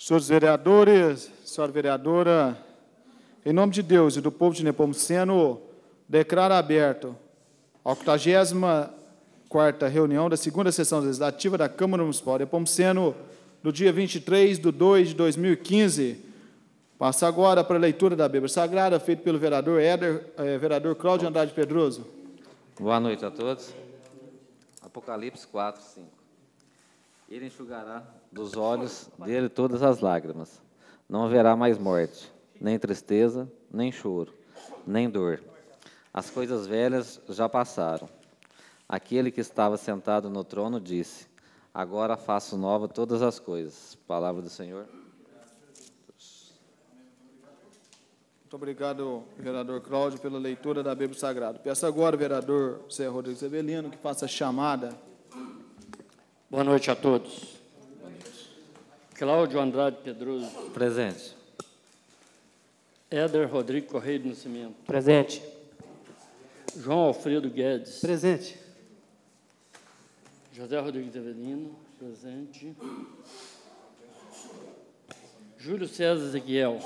Senhores vereadores, senhora vereadora, em nome de Deus e do povo de Nepomuceno, declaro aberto a 84ª reunião da segunda sessão legislativa da Câmara Municipal de Nepomuceno, no dia 23 de 2 de 2015. Passa agora para a leitura da Bíblia Sagrada, feita pelo vereador Cláudio Andrade Pedroso. Boa noite a todos. Apocalipse 4, 5. Ele enxugará dos olhos dele todas as lágrimas. Não haverá mais morte, nem tristeza, nem choro, nem dor. As coisas velhas já passaram. Aquele que estava sentado no trono disse: agora faço nova todas as coisas. Palavra do Senhor. Muito obrigado, vereador Cláudio, pela leitura da Bíblia Sagrada. Peço agora ao vereador Zé Rodrigues Avelino que faça a chamada. Boa noite a todos. Cláudio Andrade Pedroso. Presente. Éder Rodrigo Correia do Nascimento. Presente. João Alfredo Guedes. Presente. José Rodrigues Avelino. Presente. Júlio César Ezequiel.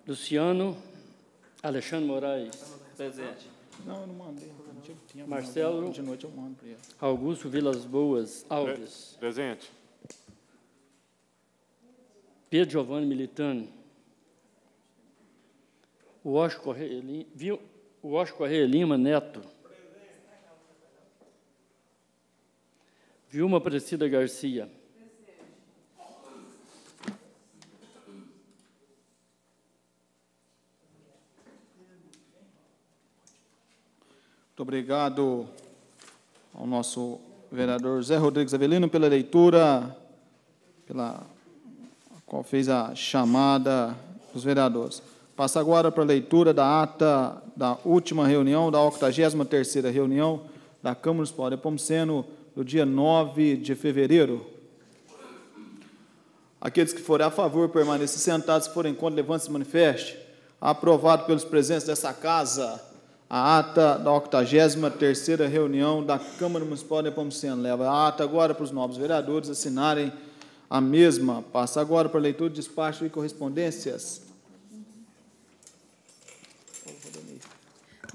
Luciano Alexandre Moraes. Presente. Não, eu não mandei. Marcelo de noite eu mando para ele. Augusto Vilas Boas Alves. Presente. Pedro Giovanni Militani. Washington Correia Lima Neto. Vilma Aparecida Garcia. Muito obrigado ao nosso vereador Zé Rodrigues Avelino pela leitura, pela qual fez a chamada dos vereadores. Passa agora para a leitura da ata da última reunião, da 83ª reunião da Câmara Municipal de Nepomuceno, do dia 9 de fevereiro. Aqueles que forem a favor, permaneçam sentados, que forem contra, levante-se e manifeste. Aprovado pelos presentes dessa casa, a ata da 83ª reunião da Câmara Municipal de Nepomuceno. Leva a ata agora para os novos vereadores assinarem a mesma. Passa agora para a leitura de despacho e correspondências.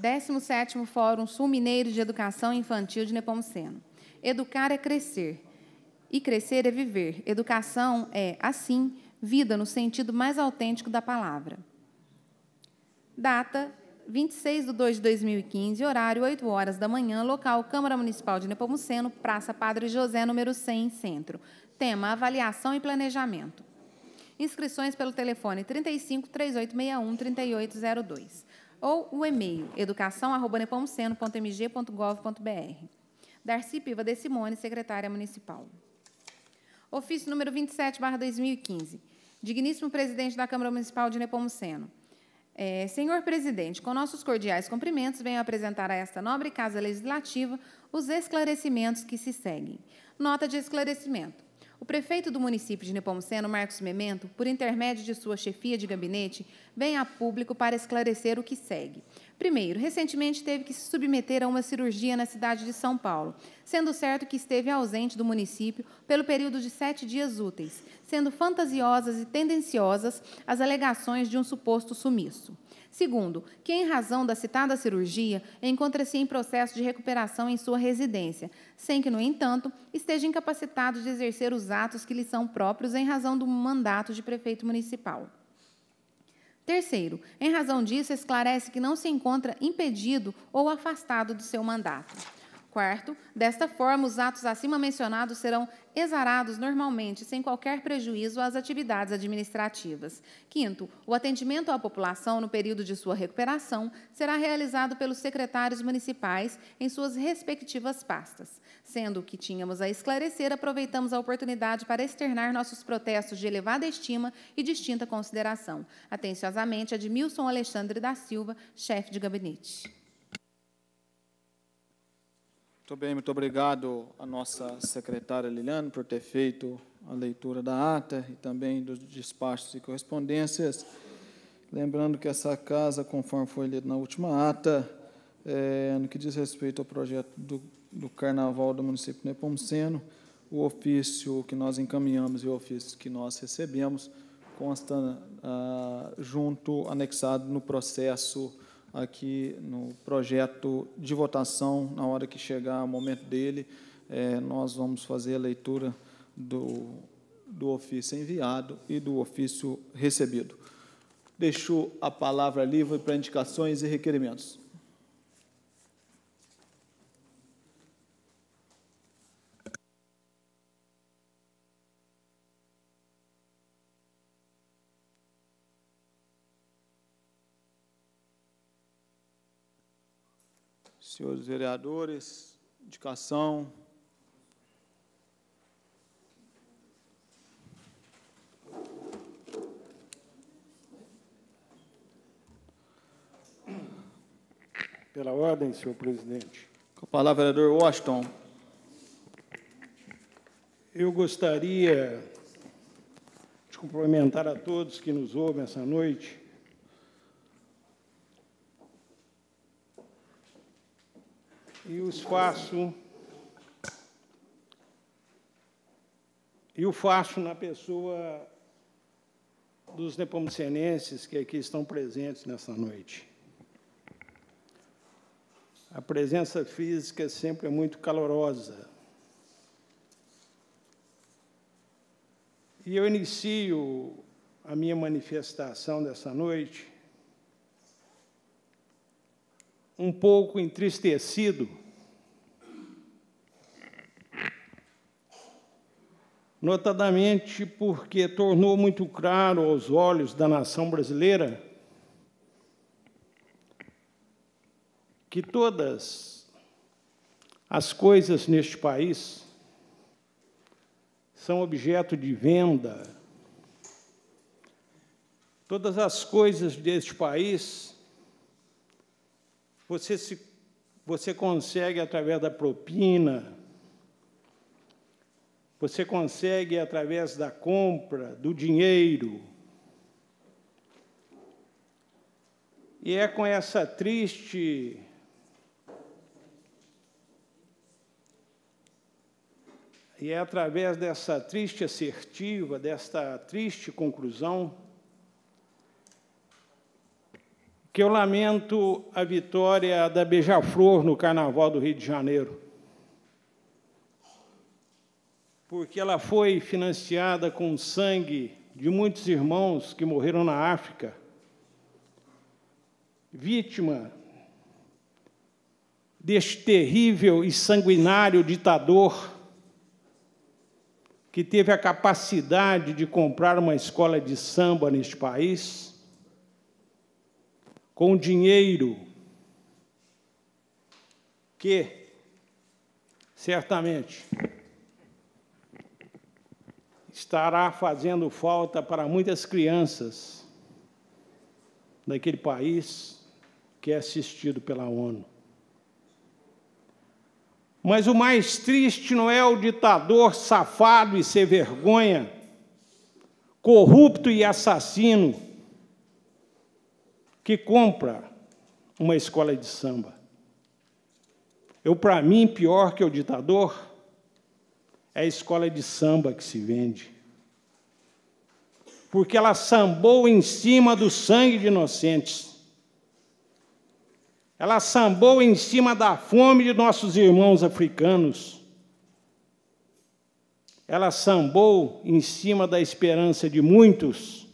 17º Fórum Sul Mineiro de Educação Infantil de Nepomuceno. Educar é crescer, e crescer é viver. Educação é, assim, vida no sentido mais autêntico da palavra. Data: 26 de 2 de 2015, horário 8 horas da manhã, local Câmara Municipal de Nepomuceno, Praça Padre José, número 100, Centro. Tema: avaliação e planejamento. Inscrições pelo telefone 35-3861-3802 ou o e-mail educação@nepomuceno.mg.gov.br. Darcy Piva de Simone, secretária municipal. Ofício número 27/2015. Digníssimo presidente da Câmara Municipal de Nepomuceno. Senhor presidente, com nossos cordiais cumprimentos, venho apresentar a esta nobre Casa Legislativa os esclarecimentos que se seguem. Nota de esclarecimento. O prefeito do município de Nepomuceno, Marcos Memento, por intermédio de sua chefia de gabinete, vem a público para esclarecer o que segue. Primeiro, recentemente teve que se submeter a uma cirurgia na cidade de São Paulo, sendo certo que esteve ausente do município pelo período de 7 dias úteis, sendo fantasiosas e tendenciosas as alegações de um suposto sumiço. Segundo, que, em razão da citada cirurgia, encontra-se em processo de recuperação em sua residência, sem que, no entanto, esteja incapacitado de exercer os atos que lhe são próprios em razão do mandato de prefeito municipal. Terceiro, em razão disso, esclarece que não se encontra impedido ou afastado do seu mandato. Quarto, desta forma, os atos acima mencionados serão exarados normalmente, sem qualquer prejuízo às atividades administrativas. Quinto, o atendimento à população no período de sua recuperação será realizado pelos secretários municipais em suas respectivas pastas. Sendo o que tínhamos a esclarecer, aproveitamos a oportunidade para externar nossos protestos de elevada estima e distinta consideração. Atenciosamente, Admilson Alexandre da Silva, chefe de gabinete. Muito obrigado à nossa secretária Liliane por ter feito a leitura da ata e também dos despachos e correspondências. Lembrando que essa casa, conforme foi lido na última ata, no que diz respeito ao projeto do Carnaval do município de Nepomuceno, o ofício que nós encaminhamos e o ofício que nós recebemos consta junto, anexado no processo aqui, no projeto de votação. Na hora que chegar o momento dele, nós vamos fazer a leitura do ofício enviado e do ofício recebido. Deixo a palavra livre para indicações e requerimentos. Senhores vereadores, indicação. Pela ordem, senhor presidente. Com a palavra, vereador Washington. Eu gostaria de cumprimentar a todos que nos ouvem essa noite. E o faço na pessoa dos nepomucenenses que aqui estão presentes nessa noite. A presença física sempre é muito calorosa. E eu inicio a minha manifestação dessa noite um pouco entristecido, notadamente porque tornou muito claro aos olhos da nação brasileira que todas as coisas neste país são objeto de venda. Todas as coisas deste país você consegue através da propina, você consegue através da compra, do dinheiro. E é com essa triste E é através dessa triste assertiva, desta triste conclusão, que eu lamento a vitória da Beija-Flor no Carnaval do Rio de Janeiro, porque ela foi financiada com sangue de muitos irmãos que morreram na África, vítima deste terrível e sanguinário ditador que teve a capacidade de comprar uma escola de samba neste país, com dinheiro que, certamente, estará fazendo falta para muitas crianças daquele país que é assistido pela ONU. Mas o mais triste não é o ditador safado e sem vergonha, corrupto e assassino, que compra uma escola de samba. Para mim, pior que o ditador é a escola de samba que se vende. Porque ela sambou em cima do sangue de inocentes. Ela sambou em cima da fome de nossos irmãos africanos. Ela sambou em cima da esperança de muitos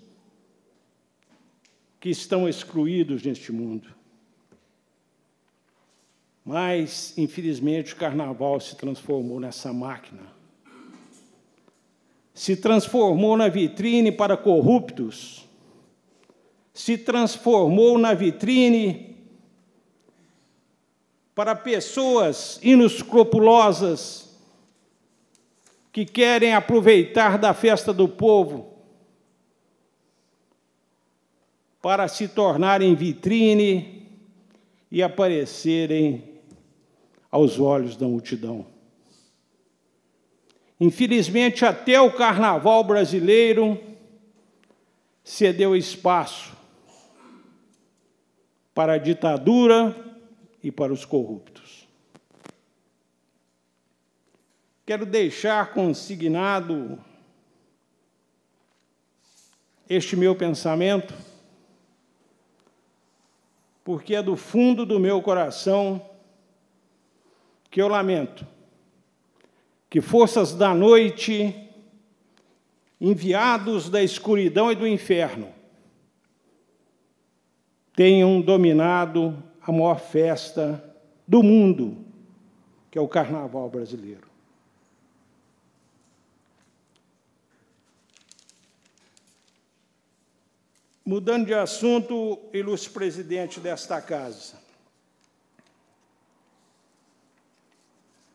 que estão excluídos neste mundo. Mas, infelizmente, o carnaval se transformou nessa máquina. Se transformou na vitrine para corruptos. Se transformou na vitrine para pessoas inescrupulosas que querem aproveitar da festa do povo para se tornarem vitrine e aparecerem aos olhos da multidão. Infelizmente, até o carnaval brasileiro cedeu espaço para a ditadura e para os corruptos. quero deixar consignado este meu pensamento, porque é do fundo do meu coração que eu lamento que forças da noite, enviados da escuridão e do inferno, tenham dominado a maior festa do mundo, que é o Carnaval brasileiro. Mudando de assunto, ilustre presidente desta casa,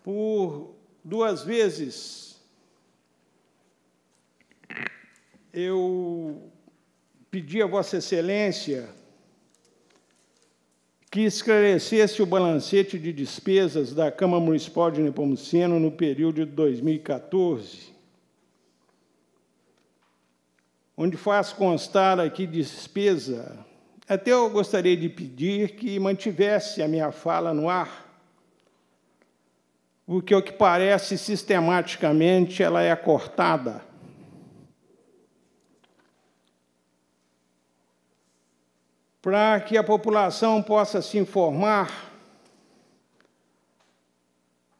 por 2 vezes eu pedi a Vossa Excelência que esclarecesse o balancete de despesas da Câmara Municipal de Nepomuceno no período de 2014, onde faz constar aqui despesa. Até eu gostaria de pedir que mantivesse a minha fala no ar, porque, ao que parece, sistematicamente ela é cortada. Para que a população possa se informar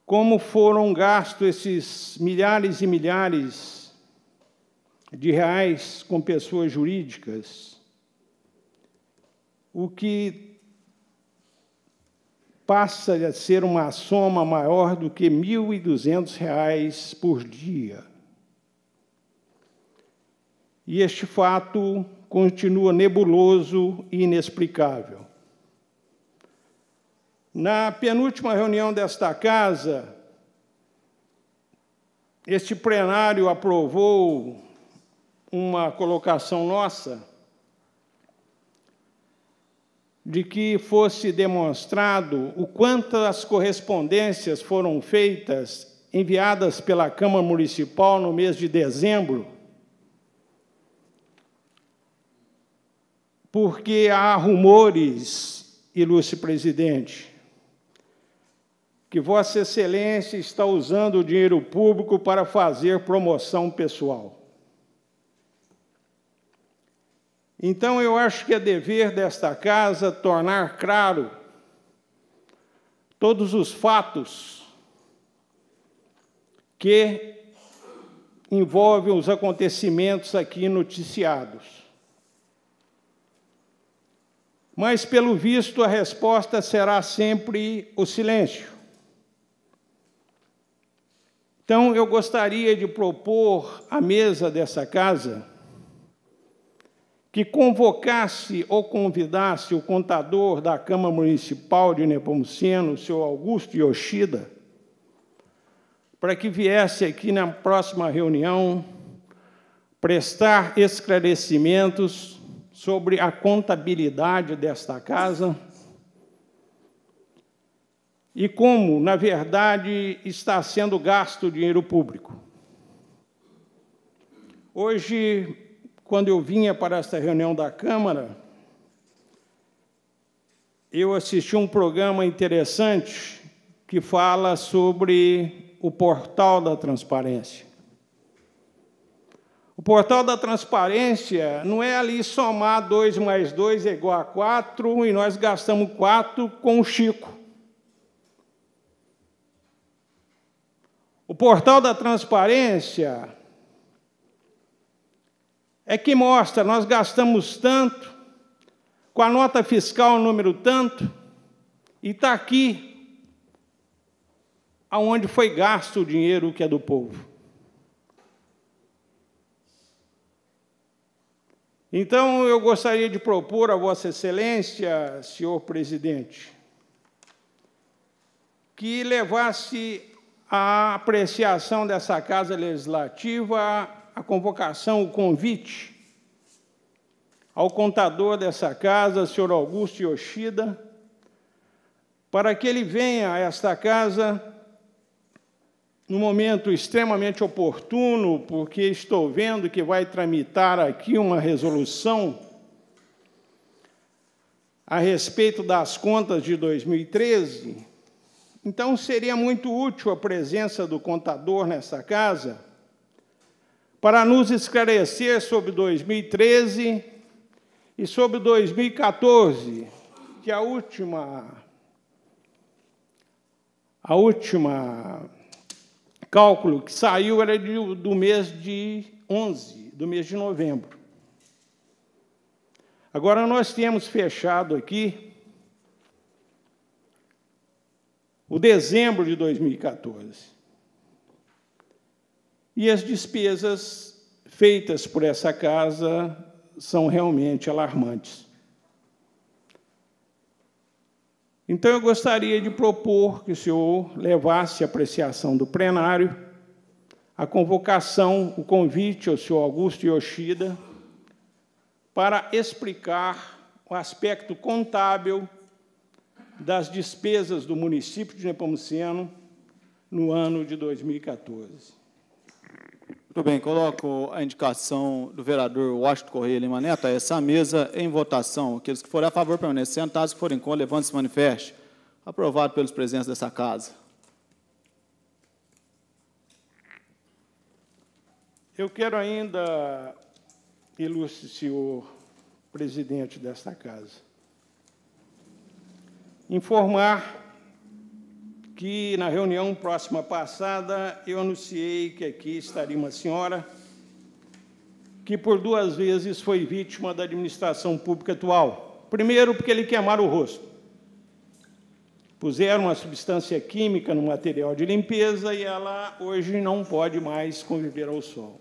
como foram gastos esses milhares e milhares de reais com pessoas jurídicas, o que passa a ser uma soma maior do que R$ 1.200 por dia. E este fato continua nebuloso e inexplicável. Na penúltima reunião desta casa, este plenário aprovou uma colocação nossa de que fosse demonstrado o quanto as correspondências foram feitas, enviadas pela Câmara Municipal no mês de dezembro, porque há rumores, ilustre presidente, que Vossa Excelência está usando o dinheiro público para fazer promoção pessoal. Então, eu acho que é dever desta casa tornar claro todos os fatos que envolvem os acontecimentos aqui noticiados. Mas, pelo visto, a resposta será sempre o silêncio. Então, eu gostaria de propor à mesa dessa casa que convocasse ou convidasse o contador da Câmara Municipal de Nepomuceno, o senhor Augusto Yoshida, para que viesse aqui na próxima reunião prestar esclarecimentos sobre a contabilidade desta casa e como, na verdade, está sendo gasto o dinheiro público. Hoje, quando eu vinha para esta reunião da Câmara, eu assisti um programa interessante que fala sobre o portal da transparência. O portal da transparência não é ali somar 2 mais 2 é igual a 4 e nós gastamos 4 com o Chico. O portal da transparência é que mostra, nós gastamos tanto, com a nota fiscal número tanto, e está aqui aonde foi gasto o dinheiro que é do povo. Então, eu gostaria de propor a Vossa Excelência, senhor presidente, que levasse a apreciação dessa Casa Legislativa a convocação, o convite ao contador dessa casa, senhor Augusto Yoshida, para que ele venha a esta casa num momento extremamente oportuno, porque estou vendo que vai tramitar aqui uma resolução a respeito das contas de 2013, Então, seria muito útil a presença do contador nessa casa para nos esclarecer sobre 2013 e sobre 2014, que a última cálculo que saiu era do mês de 11, do mês de novembro. Agora, nós temos fechado aqui o dezembro de 2014. E as despesas feitas por essa casa são realmente alarmantes. Então, eu gostaria de propor que o senhor levasse à apreciação do plenário a convocação, o convite ao senhor Augusto Yoshida para explicar o aspecto contábil das despesas do município de Nepomuceno no ano de 2014. Muito bem, coloco a indicação do vereador Washington Correia Lima Neto a essa mesa em votação. Aqueles que forem a favor permanecer sentados, que forem contra, levante-se e manifeste. Aprovado pelos presentes dessa casa. Eu quero ainda, ilustre senhor presidente desta casa, informar que, na reunião próxima passada, eu anunciei que aqui estaria uma senhora que, por 2 vezes, foi vítima da administração pública atual. Primeiro, porque lhe queimaram o rosto. Puseram uma substância química no material de limpeza e ela, hoje, não pode mais conviver ao sol.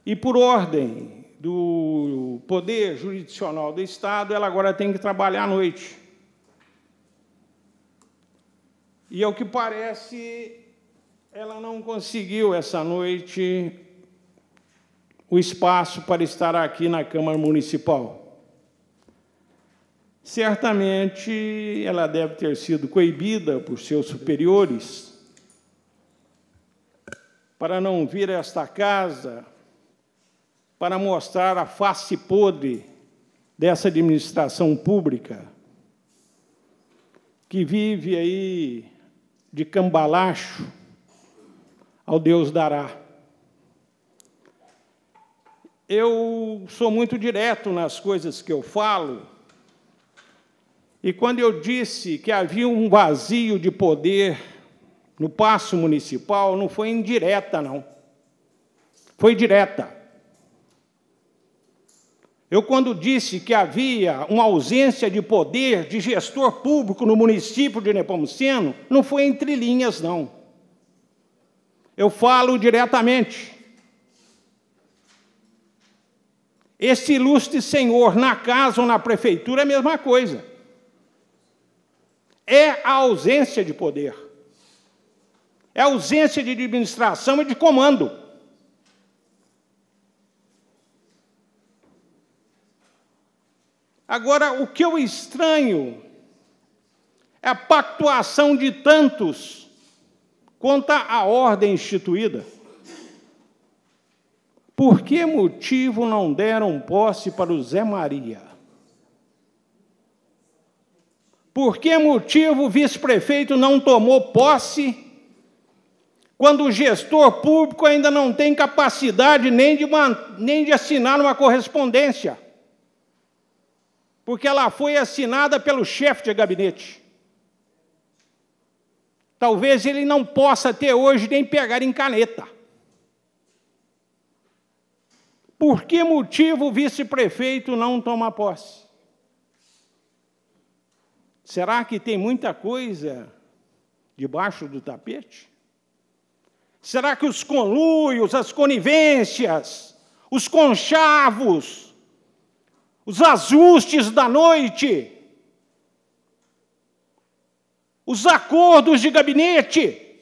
E, por ordem do Poder Jurisdicional do Estado, ela agora tem que trabalhar à noite. E, ao que parece, ela não conseguiu, essa noite, o espaço para estar aqui na Câmara Municipal. Certamente, ela deve ter sido coibida por seus superiores para não vir a esta casa para mostrar a face podre dessa administração pública que vive aí de cambalacho ao Deus dará. Eu sou muito direto nas coisas que eu falo, e quando eu disse que havia um vazio de poder no Paço Municipal, não foi indireta, não. Foi direta. Eu, quando disse que havia uma ausência de poder de gestor público no município de Nepomuceno, não foi entre linhas, não. Eu falo diretamente. Esse ilustre senhor, na casa ou na prefeitura, é a mesma coisa. É a ausência de poder. É a ausência de administração e de comando. Agora, o que eu estranho é a pactuação de tantos contra a ordem instituída. Por que motivo não deram posse para o Zé Maria? Por que motivo o vice-prefeito não tomou posse quando o gestor público ainda não tem capacidade nem de assinar uma correspondência? Porque ela foi assinada pelo chefe de gabinete. Talvez ele não possa até hoje nem pegar em caneta. Por que motivo o vice-prefeito não toma posse? Será que tem muita coisa debaixo do tapete? Será que os conluios, as conivências, os conchavos, os ajustes da noite, os acordos de gabinete,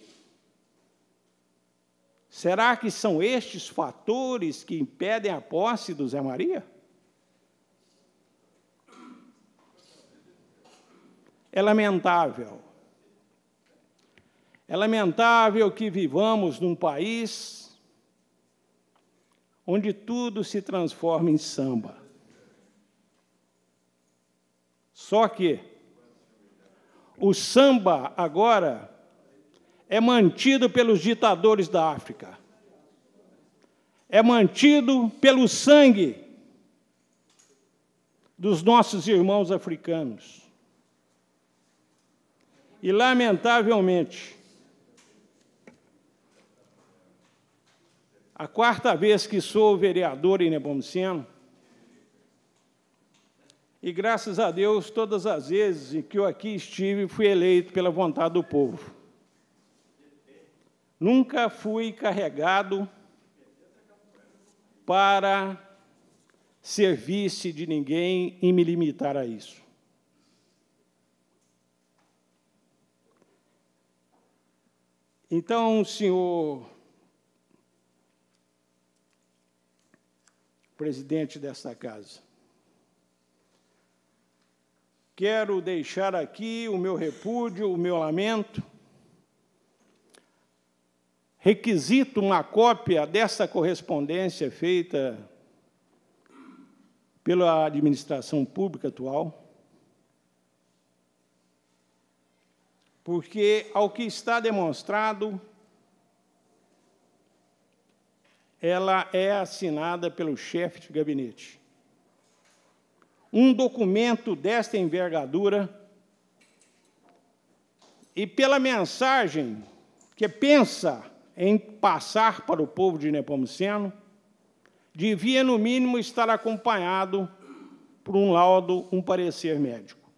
será que são estes fatores que impedem a posse do Zé Maria? É lamentável. É lamentável que vivamos num país onde tudo se transforma em samba. Só que o samba agora é mantido pelos ditadores da África. É mantido pelo sangue dos nossos irmãos africanos. E, lamentavelmente, a quarta vez que sou vereador em Nepomuceno, e, graças a Deus, todas as vezes em que eu aqui estive, fui eleito pela vontade do povo. Nunca fui carregado para servir-se de ninguém e me limitar a isso. Então, senhor presidente desta casa, quero deixar aqui o meu repúdio, o meu lamento. Requisito uma cópia dessa correspondência feita pela administração pública atual, porque, ao que está demonstrado, ela é assinada pelo chefe de gabinete. Um documento desta envergadura e pela mensagem que pensa em passar para o povo de Nepomuceno, devia, no mínimo, estar acompanhado por um laudo, um parecer médico.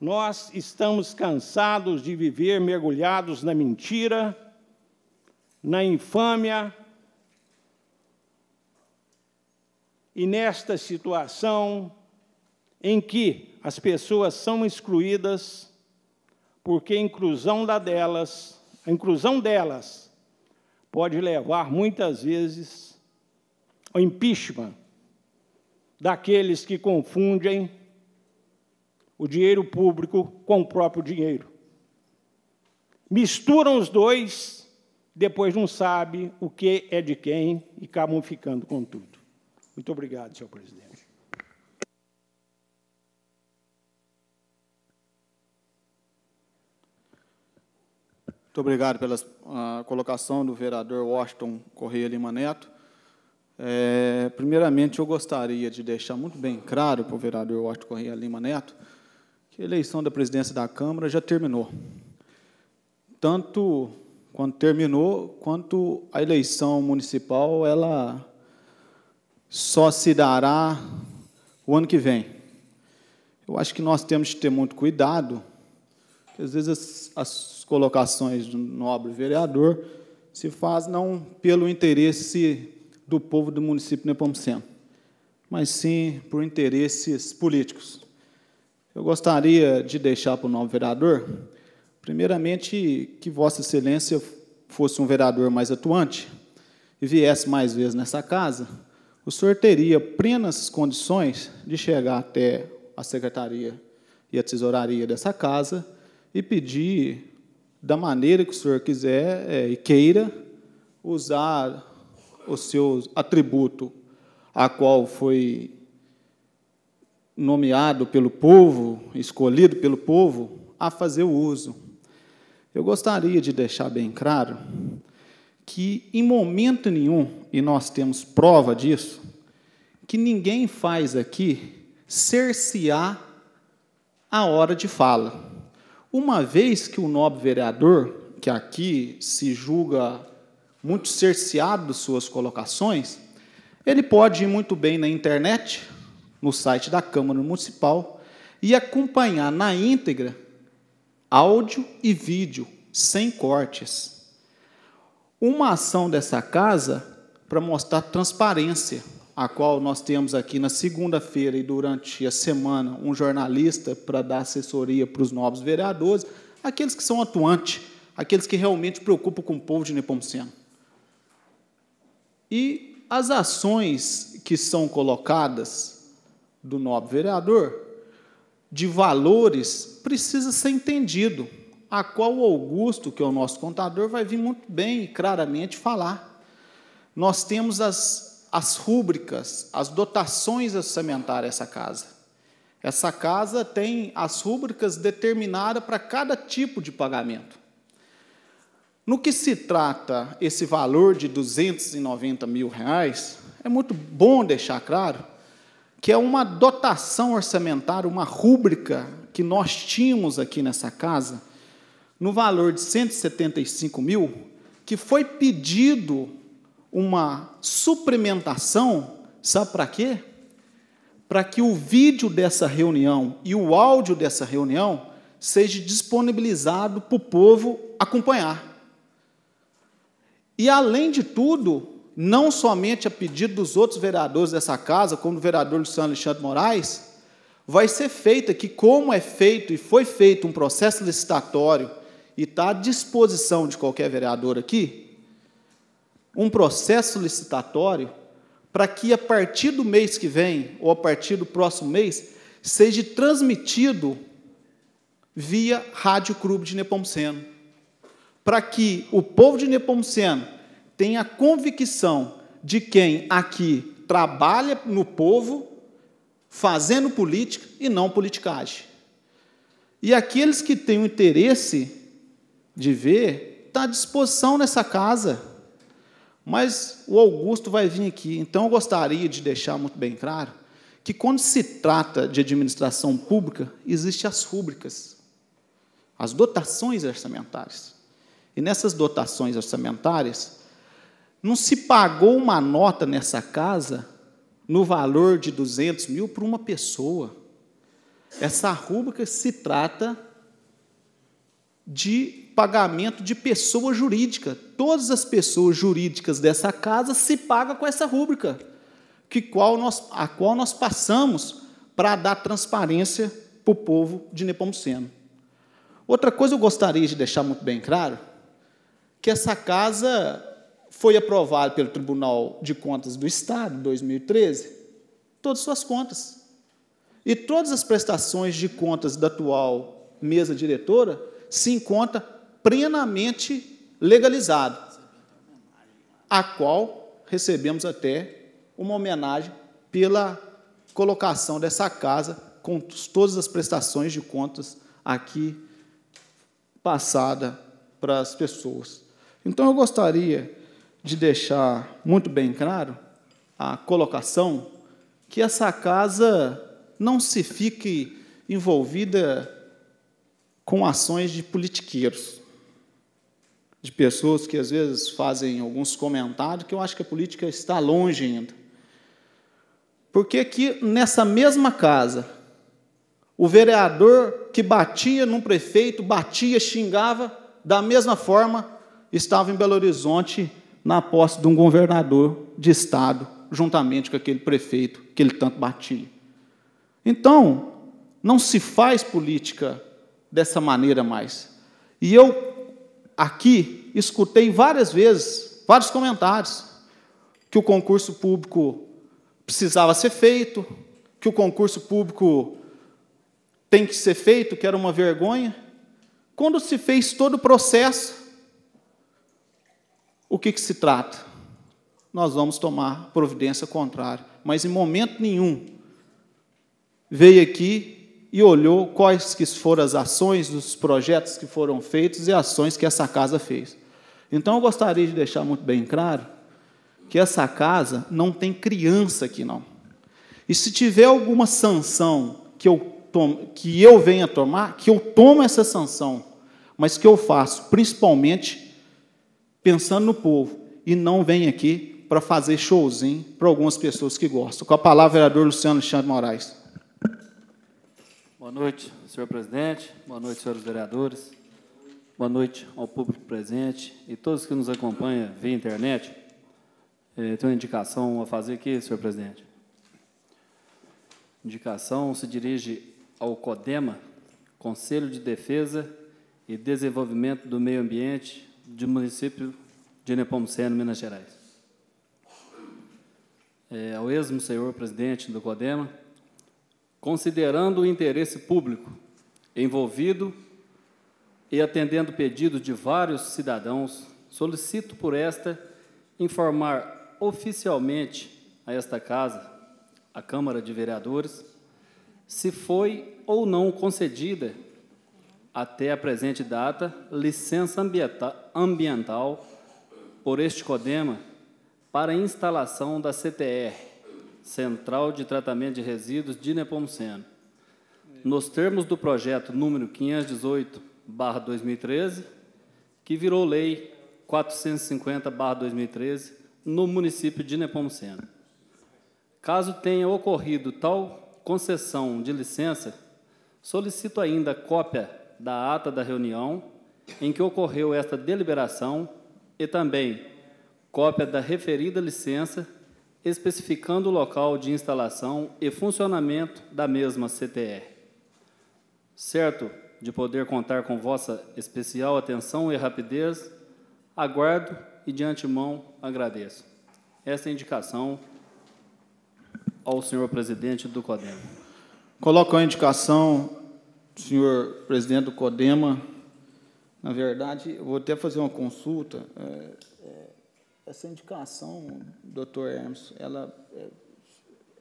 Nós estamos cansados de viver mergulhados na mentira, na infâmia, e nesta situação em que as pessoas são excluídas porque a inclusão delas pode levar, muitas vezes, ao impeachment daqueles que confundem o dinheiro público com o próprio dinheiro. Misturam os dois, depois não sabe o que é de quem e acabam ficando com tudo. Muito obrigado, senhor presidente. Muito obrigado pela colocação do vereador Washington Correia Lima Neto. Primeiramente, eu gostaria de deixar muito bem claro para o vereador Washington Correia Lima Neto que a eleição da presidência da Câmara já terminou. Tanto quando terminou, quanto a eleição municipal, ela só se dará o ano que vem. Eu acho que nós temos de ter muito cuidado, porque às vezes as colocações do nobre vereador se faz não pelo interesse do povo do município de Nepomuceno, mas sim por interesses políticos. Eu gostaria de deixar para o novo vereador, primeiramente, que Vossa Excelência fosse um vereador mais atuante e viesse mais vezes nessa casa, o senhor teria plenas condições de chegar até a secretaria e a tesouraria dessa casa e pedir, da maneira que o senhor quiser e queira, usar o seu atributo a qual foi nomeado pelo povo, escolhido pelo povo, a fazer o uso. Eu gostaria de deixar bem claro que, em momento nenhum, e nós temos prova disso, que ninguém faz aqui cercear a hora de fala. Uma vez que o nobre vereador, que aqui se julga muito cerceado de suas colocações, ele pode ir muito bem na internet, no site da Câmara Municipal, e acompanhar na íntegra áudio e vídeo, sem cortes. Uma ação dessa casa para mostrar transparência, a qual nós temos aqui na segunda-feira e durante a semana um jornalista para dar assessoria para os novos vereadores, aqueles que são atuantes, aqueles que realmente preocupam com o povo de Nepomuceno. E as ações que são colocadas do nobre vereador, de valores, precisa ser entendido, a qual o Augusto, que é o nosso contador, vai vir muito bem e claramente falar. Nós temos as rúbricas, as dotações orçamentárias dessa casa. Essa casa tem as rúbricas determinadas para cada tipo de pagamento. No que se trata esse valor de R$ 290 mil, é muito bom deixar claro que é uma dotação orçamentária, uma rúbrica que nós tínhamos aqui nessa casa, no valor de R$ 175 mil, que foi pedido uma suplementação, sabe para quê? Para que o vídeo dessa reunião e o áudio dessa reunião seja disponibilizado para o povo acompanhar. E, além de tudo, não somente a pedido dos outros vereadores dessa casa, como do vereador Luciano Alexandre Moraes, vai ser feito aqui, como é feito e foi feito um processo licitatório, e está à disposição de qualquer vereador aqui, um processo licitatório para que, a partir do mês que vem, ou a partir do próximo mês, seja transmitido via Rádio Clube de Nepomuceno, para que o povo de Nepomuceno tenha a convicção de quem aqui trabalha no povo, fazendo política e não politicagem. E aqueles que têm o interesse de ver, está à disposição nessa casa. Mas o Augusto vai vir aqui. Então, eu gostaria de deixar muito bem claro que, quando se trata de administração pública, existem as rúbricas, as dotações orçamentárias. E nessas dotações orçamentárias, não se pagou uma nota nessa casa no valor de 200 mil para uma pessoa. Essa rúbrica se trata de pagamento de pessoa jurídica. Todas as pessoas jurídicas dessa casa se pagam com essa rúbrica, a qual nós passamos para dar transparência para o povo de Nepomuceno. Outra coisa eu gostaria de deixar muito bem claro, que essa casa foi aprovada pelo Tribunal de Contas do Estado, em 2013, todas as suas contas. E todas as prestações de contas da atual mesa diretora se encontra plenamente legalizado, a qual recebemos até uma homenagem pela colocação dessa casa com todas as prestações de contas aqui passada para as pessoas. Então, eu gostaria de deixar muito bem claro a colocação que essa casa não se fique envolvida com ações de politiqueiros, de pessoas que, às vezes, fazem alguns comentários que eu acho que a política está longe ainda. Porque aqui, nessa mesma casa, o vereador que batia num prefeito, batia, xingava, da mesma forma, estava em Belo Horizonte na posse de um governador de estado, juntamente com aquele prefeito que ele tanto batia. Então, não se faz política dessa maneira mais. E eu, aqui, escutei várias vezes, vários comentários, que o concurso público precisava ser feito, que o concurso público tem que ser feito, que era uma vergonha. Quando se fez todo o processo, o que se trata? Nós vamos tomar providência contrária. Mas, em momento nenhum, veio aqui e olhou quais que foram as ações dos projetos que foram feitos e ações que essa casa fez. Então, eu gostaria de deixar muito bem claro que essa casa não tem criança aqui, não. E se tiver alguma sanção que eu venha tomar, que eu tomo essa sanção, mas que eu faço principalmente pensando no povo, e não venho aqui para fazer showzinho para algumas pessoas que gostam. Com a palavra, vereador Luciano Alexandre Moraes. Boa noite, senhor presidente. Boa noite, senhores vereadores. Boa noite ao público presente e todos que nos acompanham via internet. Tenho uma indicação a fazer aqui, senhor presidente. A indicação se dirige ao CODEMA, Conselho de Defesa e Desenvolvimento do Meio Ambiente do município de Nepomuceno, Minas Gerais. Ao mesmo senhor presidente do CODEMA, considerando o interesse público envolvido e atendendo pedido de vários cidadãos, solicito por esta informar oficialmente a esta casa, a Câmara de Vereadores, se foi ou não concedida, até a presente data, licença ambiental por este CODEMA para a instalação da CTR, Central de Tratamento de Resíduos de Nepomuceno, nos termos do projeto número 518/2013, que virou Lei 450/2013, no município de Nepomuceno. Caso tenha ocorrido tal concessão de licença, solicito ainda cópia da ata da reunião em que ocorreu esta deliberação e também cópia da referida licença, especificando o local de instalação e funcionamento da mesma CTR. Certo de poder contar com vossa especial atenção e rapidez, aguardo e, de antemão, agradeço. Essa é a indicação ao senhor presidente do CODEMA. Coloco a indicação, senhor presidente do CODEMA. Na verdade, eu vou até fazer uma consulta. Essa indicação, doutor Hermes,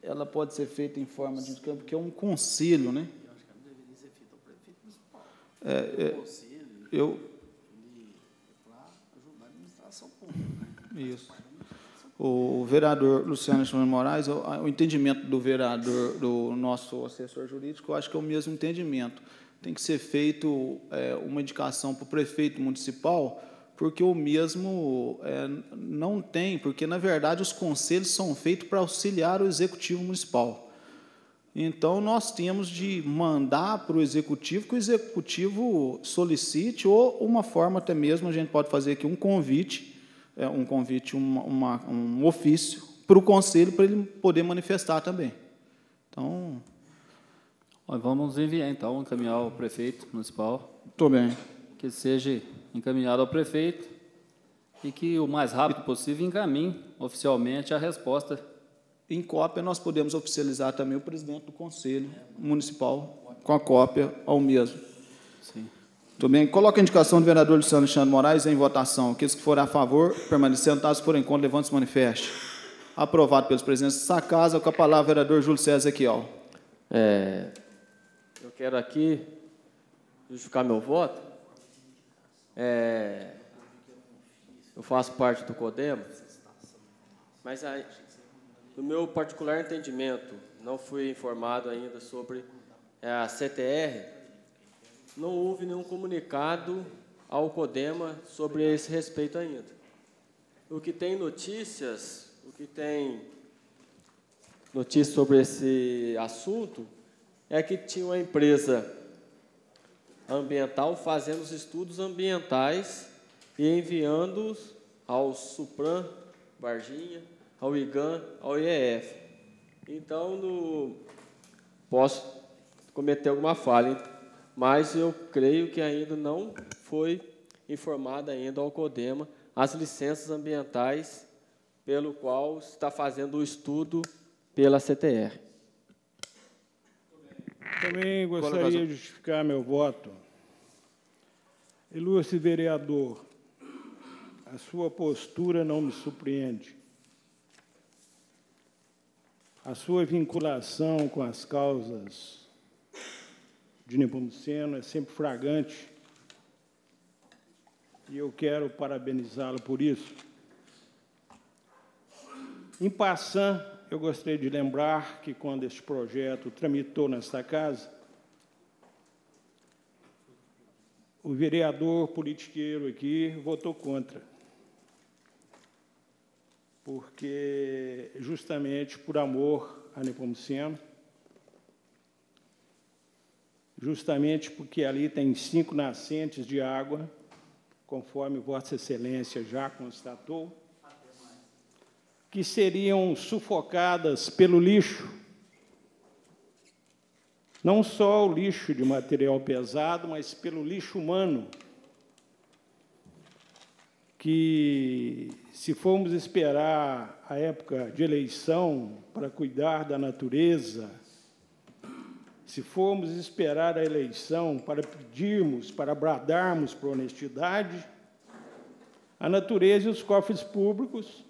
ela pode ser feita em forma de indicação, porque é um conselho, né? Eu acho que ela deveria ser feita ao prefeito municipal. Conselho, para ajudar a administração pública. Né? Isso. O vereador Luciano Alexandre Moraes, o entendimento do vereador, do nosso assessor jurídico, eu acho que é o mesmo entendimento. Tem que ser feito uma indicação para o prefeito municipal, porque o mesmo não tem, porque, na verdade, os conselhos são feitos para auxiliar o executivo municipal. Então, nós temos de mandar para o executivo, que o executivo solicite, ou uma forma até mesmo, a gente pode fazer aqui um convite, um ofício para o conselho, para ele poder manifestar também. Então, vamos enviar, então, encaminhar ao prefeito municipal. Estou bem. Que seja encaminhado ao prefeito e que, o mais rápido possível, encaminhe oficialmente a resposta. Em cópia, nós podemos oficializar também o presidente do Conselho Municipal com a cópia ao mesmo. Sim. Muito bem. Coloque a indicação do vereador Luciano Alexandre Moraes em votação. Aqueles que forem a favor, permanecendo sentados, se forem contra, levante-se e manifeste. Aprovado pelos presidentes dessa casa. Com a palavra, o vereador Júlio César Ezequiel. Eu quero aqui justificar meu voto. Eu faço parte do CODEMA, mas, no meu particular entendimento, não fui informado ainda sobre a CTR. Não houve nenhum comunicado ao CODEMA sobre esse respeito ainda. O que tem notícias sobre esse assunto é que tinha uma empresa ambiental fazendo os estudos ambientais e enviando-os ao Supran, Varginha, ao IGAM, ao IEF. Então, posso cometer alguma falha, mas eu creio que ainda não foi informada ainda ao CODEMA as licenças ambientais pelo qual está fazendo o estudo pela CTR. Também gostaria de justificar meu voto. Ilustre vereador, a sua postura não me surpreende. A sua vinculação com as causas de Nepomuceno é sempre flagrante e eu quero parabenizá-lo por isso. Em passant, eu gostaria de lembrar que, quando este projeto tramitou nesta casa, o vereador politiqueiro aqui votou contra, porque, justamente por amor a Nepomuceno, justamente porque ali tem 5 nascentes de água, conforme Vossa Excelência já constatou, que seriam sufocadas pelo lixo, não só o lixo de material pesado, mas pelo lixo humano, que, se formos esperar a época de eleição para cuidar da natureza, se formos esperar a eleição para pedirmos, para bradarmos por honestidade, a natureza e os cofres públicos,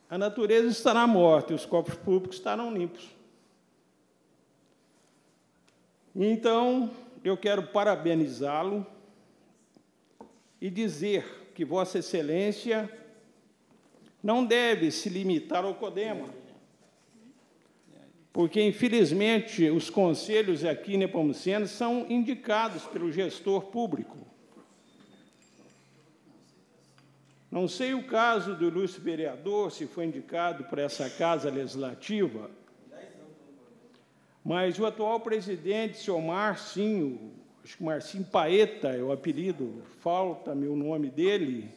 a natureza estará morta e os cofres públicos estarão limpos. Então, eu quero parabenizá-lo e dizer que Vossa Excelência não deve se limitar ao CODEMA, porque, infelizmente, os conselhos aqui em Nepomuceno são indicados pelo gestor público. Não sei o caso do ilustre vereador, se foi indicado para essa Casa Legislativa, mas o atual presidente, senhor Marcinho, acho que Marcinho Paeta é o apelido, falta-me o nome dele,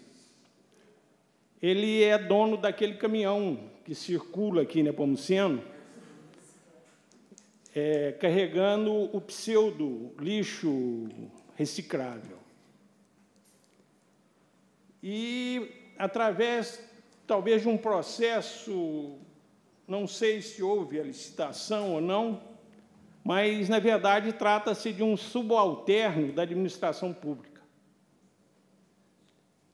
ele é dono daquele caminhão que circula aqui em Nepomuceno, carregando o pseudo lixo reciclável. E, através, talvez, de um processo, não sei se houve a licitação ou não, mas, na verdade, trata-se de um subalterno da administração pública.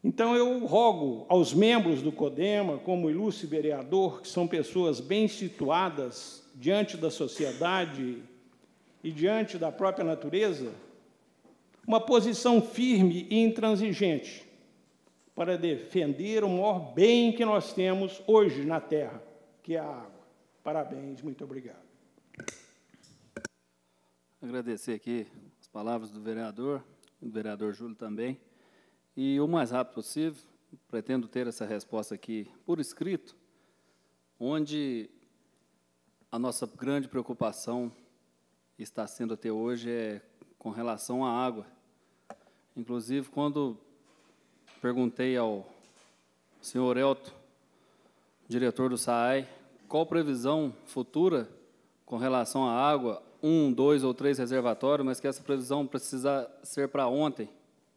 Então, eu rogo aos membros do CODEMA, como o ilustre vereador, que são pessoas bem situadas diante da sociedade e diante da própria natureza, uma posição firme e intransigente para defender o maior bem que nós temos hoje na Terra, que é a água. Parabéns, muito obrigado. Agradecer aqui as palavras do vereador Júlio também, e o mais rápido possível, pretendo ter essa resposta aqui por escrito, onde a nossa grande preocupação está sendo até hoje com relação à água. Inclusive, quando perguntei ao senhor Elton, diretor do SAAI, qual previsão futura com relação à água, 1, 2 ou 3 reservatórios, mas que essa previsão precisa ser para ontem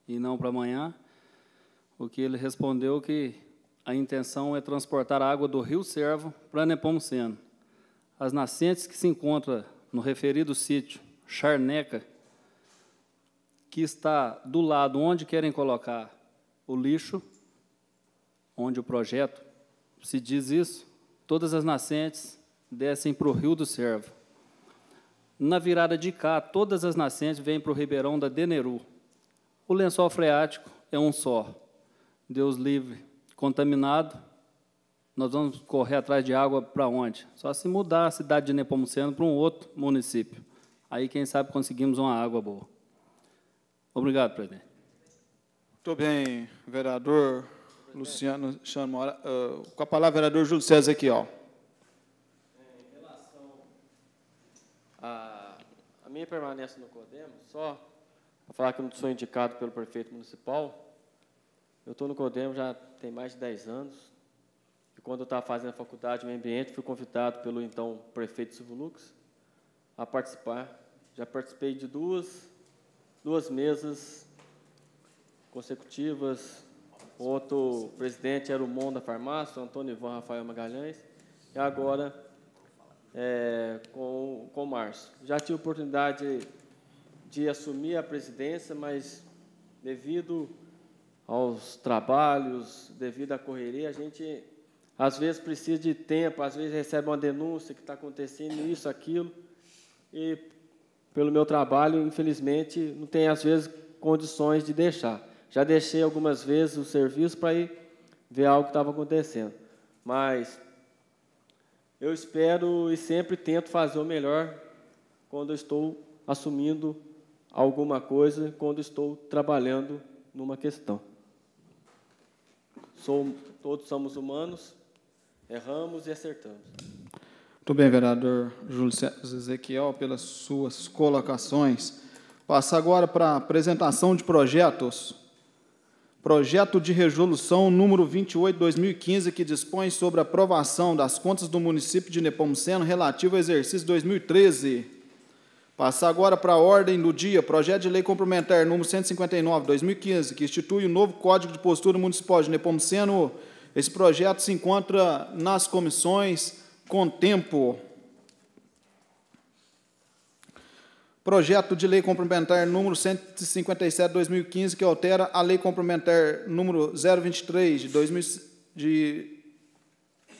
e não para amanhã, o que ele respondeu que a intenção é transportar a água do Rio Servo para Nepomuceno. As nascentes que se encontram no referido sítio, Charneca, que está do lado onde querem colocar o lixo, onde o projeto se diz isso, todas as nascentes descem para o Rio do Servo. Na virada de cá, todas as nascentes vêm para o Ribeirão da Deneru. O lençol freático é um só. Deus livre, contaminado, nós vamos correr atrás de água para onde? Só se mudar a cidade de Nepomuceno para um outro município. Aí, quem sabe, conseguimos uma água boa. Obrigado, presidente. Muito bem, vereador Luciano Mora. Com a palavra, vereador Júlio César Ezequiel. Em relação à minha permanência no CODEMA, só para falar que eu não sou indicado pelo prefeito municipal, eu estou no CODEMA já tem mais de 10 anos, e quando eu estava fazendo a faculdade de meio ambiente, fui convidado pelo então prefeito Silvio Lucas a participar. Já participei de duas mesas consecutivas. O outro presidente era o Mon da farmácia, o Antônio Ivan Rafael Magalhães, e agora com o Márcio. Já tive a oportunidade de assumir a presidência, mas devido aos trabalhos, devido à correria, a gente, às vezes, precisa de tempo, às vezes recebe uma denúncia que está acontecendo isso, aquilo, e, pelo meu trabalho, infelizmente, não tem, às vezes, condições de deixar. Já deixei algumas vezes o serviço para ir ver algo que estava acontecendo. Mas eu espero e sempre tento fazer o melhor quando eu estou assumindo alguma coisa, quando estou trabalhando numa questão. Todos somos humanos, erramos e acertamos. Muito bem, vereador Júlio César Ezequiel, pelas suas colocações. Passa agora para a apresentação de projetos. Projeto de resolução número 28/2015, que dispõe sobre a aprovação das contas do município de Nepomuceno relativo ao exercício 2013. Passa agora para a ordem do dia, projeto de lei complementar número 159/2015, que institui o novo Código de Postura Municipal de Nepomuceno. Esse projeto se encontra nas comissões com tempo. Projeto de lei complementar número 157/2015, que altera a lei complementar número 023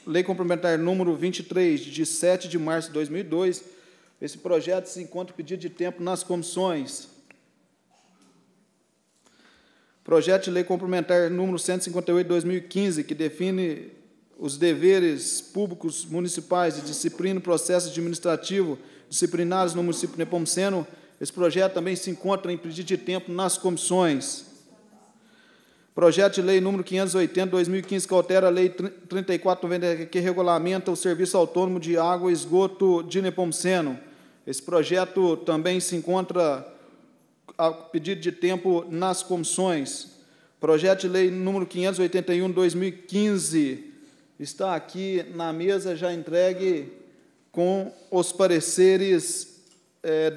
lei complementar número 23 de 7 de março de 2002, Esse projeto se encontra pedido de tempo nas comissões. Projeto de lei complementar número 158 de 2015, que define os deveres públicos municipais de disciplina e processos administrativos disciplinares no município de Nepomuceno. Esse projeto também se encontra em pedido de tempo nas comissões. Projeto de lei número 580 de 2015, que altera a lei 3490, que regulamenta o serviço autônomo de água e esgoto de Nepomuceno. Esse projeto também se encontra a pedido de tempo nas comissões. Projeto de lei número 581 de 2015 está aqui na mesa, já entregue com os pareceres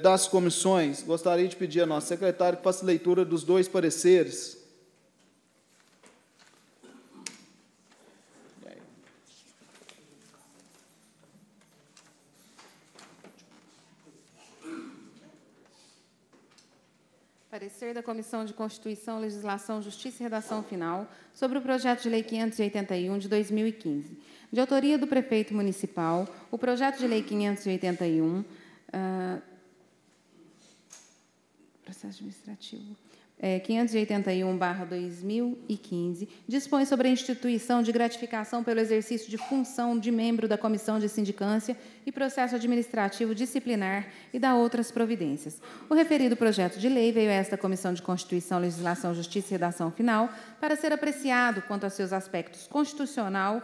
das comissões. Gostaria de pedir a nossa secretária que faça leitura dos dois pareceres. Parecer da Comissão de Constituição, Legislação, Justiça e Redação Final sobre o projeto de lei 581 de 2015. De autoria do prefeito municipal, o projeto de lei 581, processo administrativo, 581/2015, dispõe sobre a instituição de gratificação pelo exercício de função de membro da Comissão de Sindicância e processo administrativo disciplinar e da outras providências. O referido projeto de lei veio a esta Comissão de Constituição, Legislação, Justiça e Redação Final para ser apreciado quanto aos seus aspectos constitucional,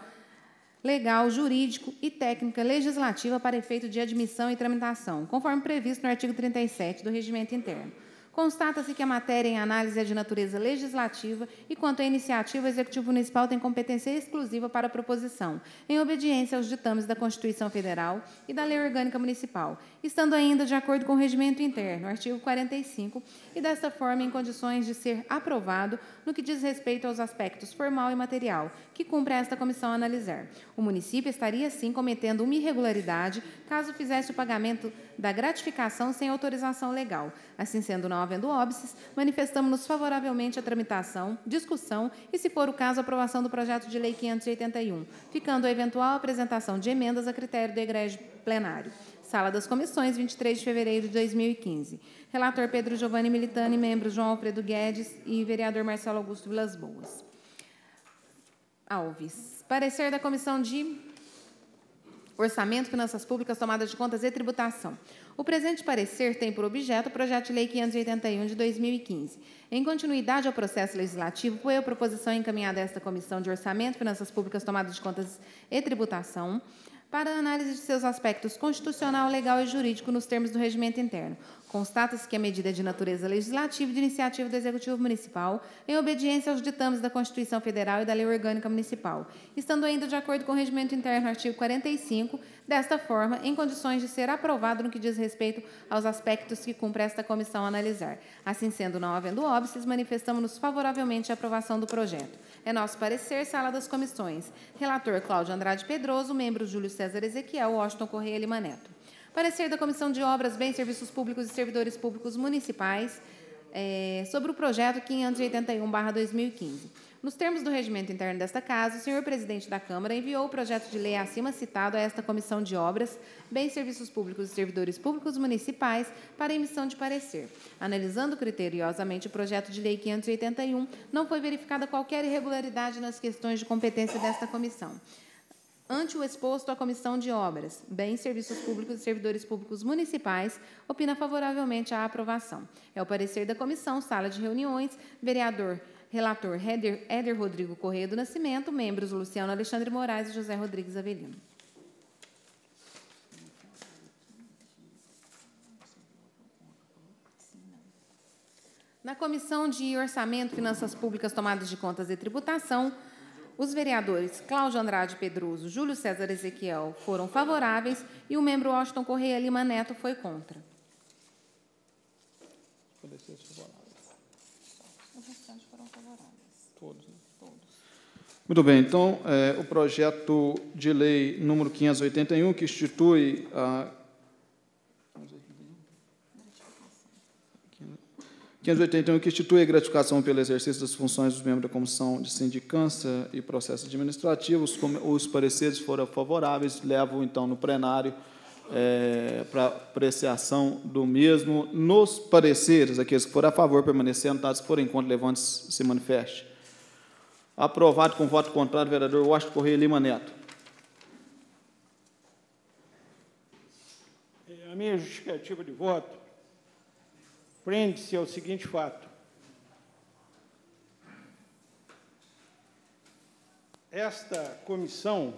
legal, jurídico e técnica legislativa para efeito de admissão e tramitação, conforme previsto no artigo 37 do Regimento Interno. Constata-se que a matéria em análise é de natureza legislativa e, quanto à iniciativa, o Executivo Municipal tem competência exclusiva para a proposição, em obediência aos ditames da Constituição Federal e da Lei Orgânica Municipal, estando ainda de acordo com o Regimento Interno, artigo 45, e, desta forma, em condições de ser aprovado no que diz respeito aos aspectos formal e material, que cumpre a esta comissão analisar. O município estaria, assim, cometendo uma irregularidade caso fizesse o pagamento da gratificação sem autorização legal. Assim sendo, não havendo óbices, manifestamos-nos favoravelmente à tramitação, discussão e, se for o caso, aprovação do projeto de lei 581, ficando a eventual apresentação de emendas a critério do egrégio plenário. Sala das Comissões, 23 de fevereiro de 2015. Relator Pedro Giovanni Militani, membros João Alfredo Guedes e vereador Marcelo Augusto Vilas Boas. Alves. Parecer da Comissão de Orçamento, Finanças Públicas, Tomada de Contas e Tributação. O presente parecer tem por objeto o projeto de lei 581 de 2015. Em continuidade ao processo legislativo, foi a proposição encaminhada a esta Comissão de Orçamento, Finanças Públicas, Tomada de Contas e Tributação, para análise de seus aspectos constitucional, legal e jurídico nos termos do regimento interno. Constata-se que a medida é de natureza legislativa e de iniciativa do Executivo Municipal, em obediência aos ditames da Constituição Federal e da Lei Orgânica Municipal, estando ainda de acordo com o regimento interno, artigo 45, desta forma, em condições de ser aprovado no que diz respeito aos aspectos que cumpre esta comissão analisar. Assim sendo, não havendo óbices, manifestamos-nos favoravelmente à aprovação do projeto. É nosso parecer, Sala das Comissões. Relator Cláudio Andrade Pedroso, membros Júlio César Ezequiel, Washington Correia Lima Neto. Parecer da Comissão de Obras, Bens, Serviços Públicos e Servidores Públicos Municipais sobre o projeto 581/2015. Nos termos do regimento interno desta Casa, o senhor presidente da Câmara enviou o projeto de lei acima citado a esta Comissão de Obras, Bens, Serviços Públicos e Servidores Públicos Municipais para emissão de parecer. Analisando criteriosamente o projeto de lei 581, não foi verificada qualquer irregularidade nas questões de competência desta comissão. Ante o exposto, a Comissão de Obras, Bens, Serviços Públicos e Servidores Públicos Municipais opina favoravelmente à aprovação. É o parecer da comissão, sala de reuniões, relator Éder Rodrigo Correia do Nascimento, membros Luciano Alexandre Moraes e José Rodrigues Avelino. Na Comissão de Orçamento, Finanças Públicas, Tomadas de Contas e Tributação, os vereadores Cláudio Andrade Pedroso, Júlio César Ezequiel foram favoráveis e o membro Washington Correia Lima Neto foi contra. Muito bem, então, o projeto de lei número 581, que institui a 581, que institui a gratificação pelo exercício das funções dos membros da Comissão de Sindicância e Processo Administrativo. Os pareceres foram favoráveis, levam, então, no plenário para apreciação do mesmo nos pareceres. Aqueles que forem a favor, permanecer anotados, que forem contra, levante-se, se manifeste. Aprovado com voto contrário, vereador Washington Correia Lima Neto. A minha justificativa de voto prende-se ao seguinte fato. Esta comissão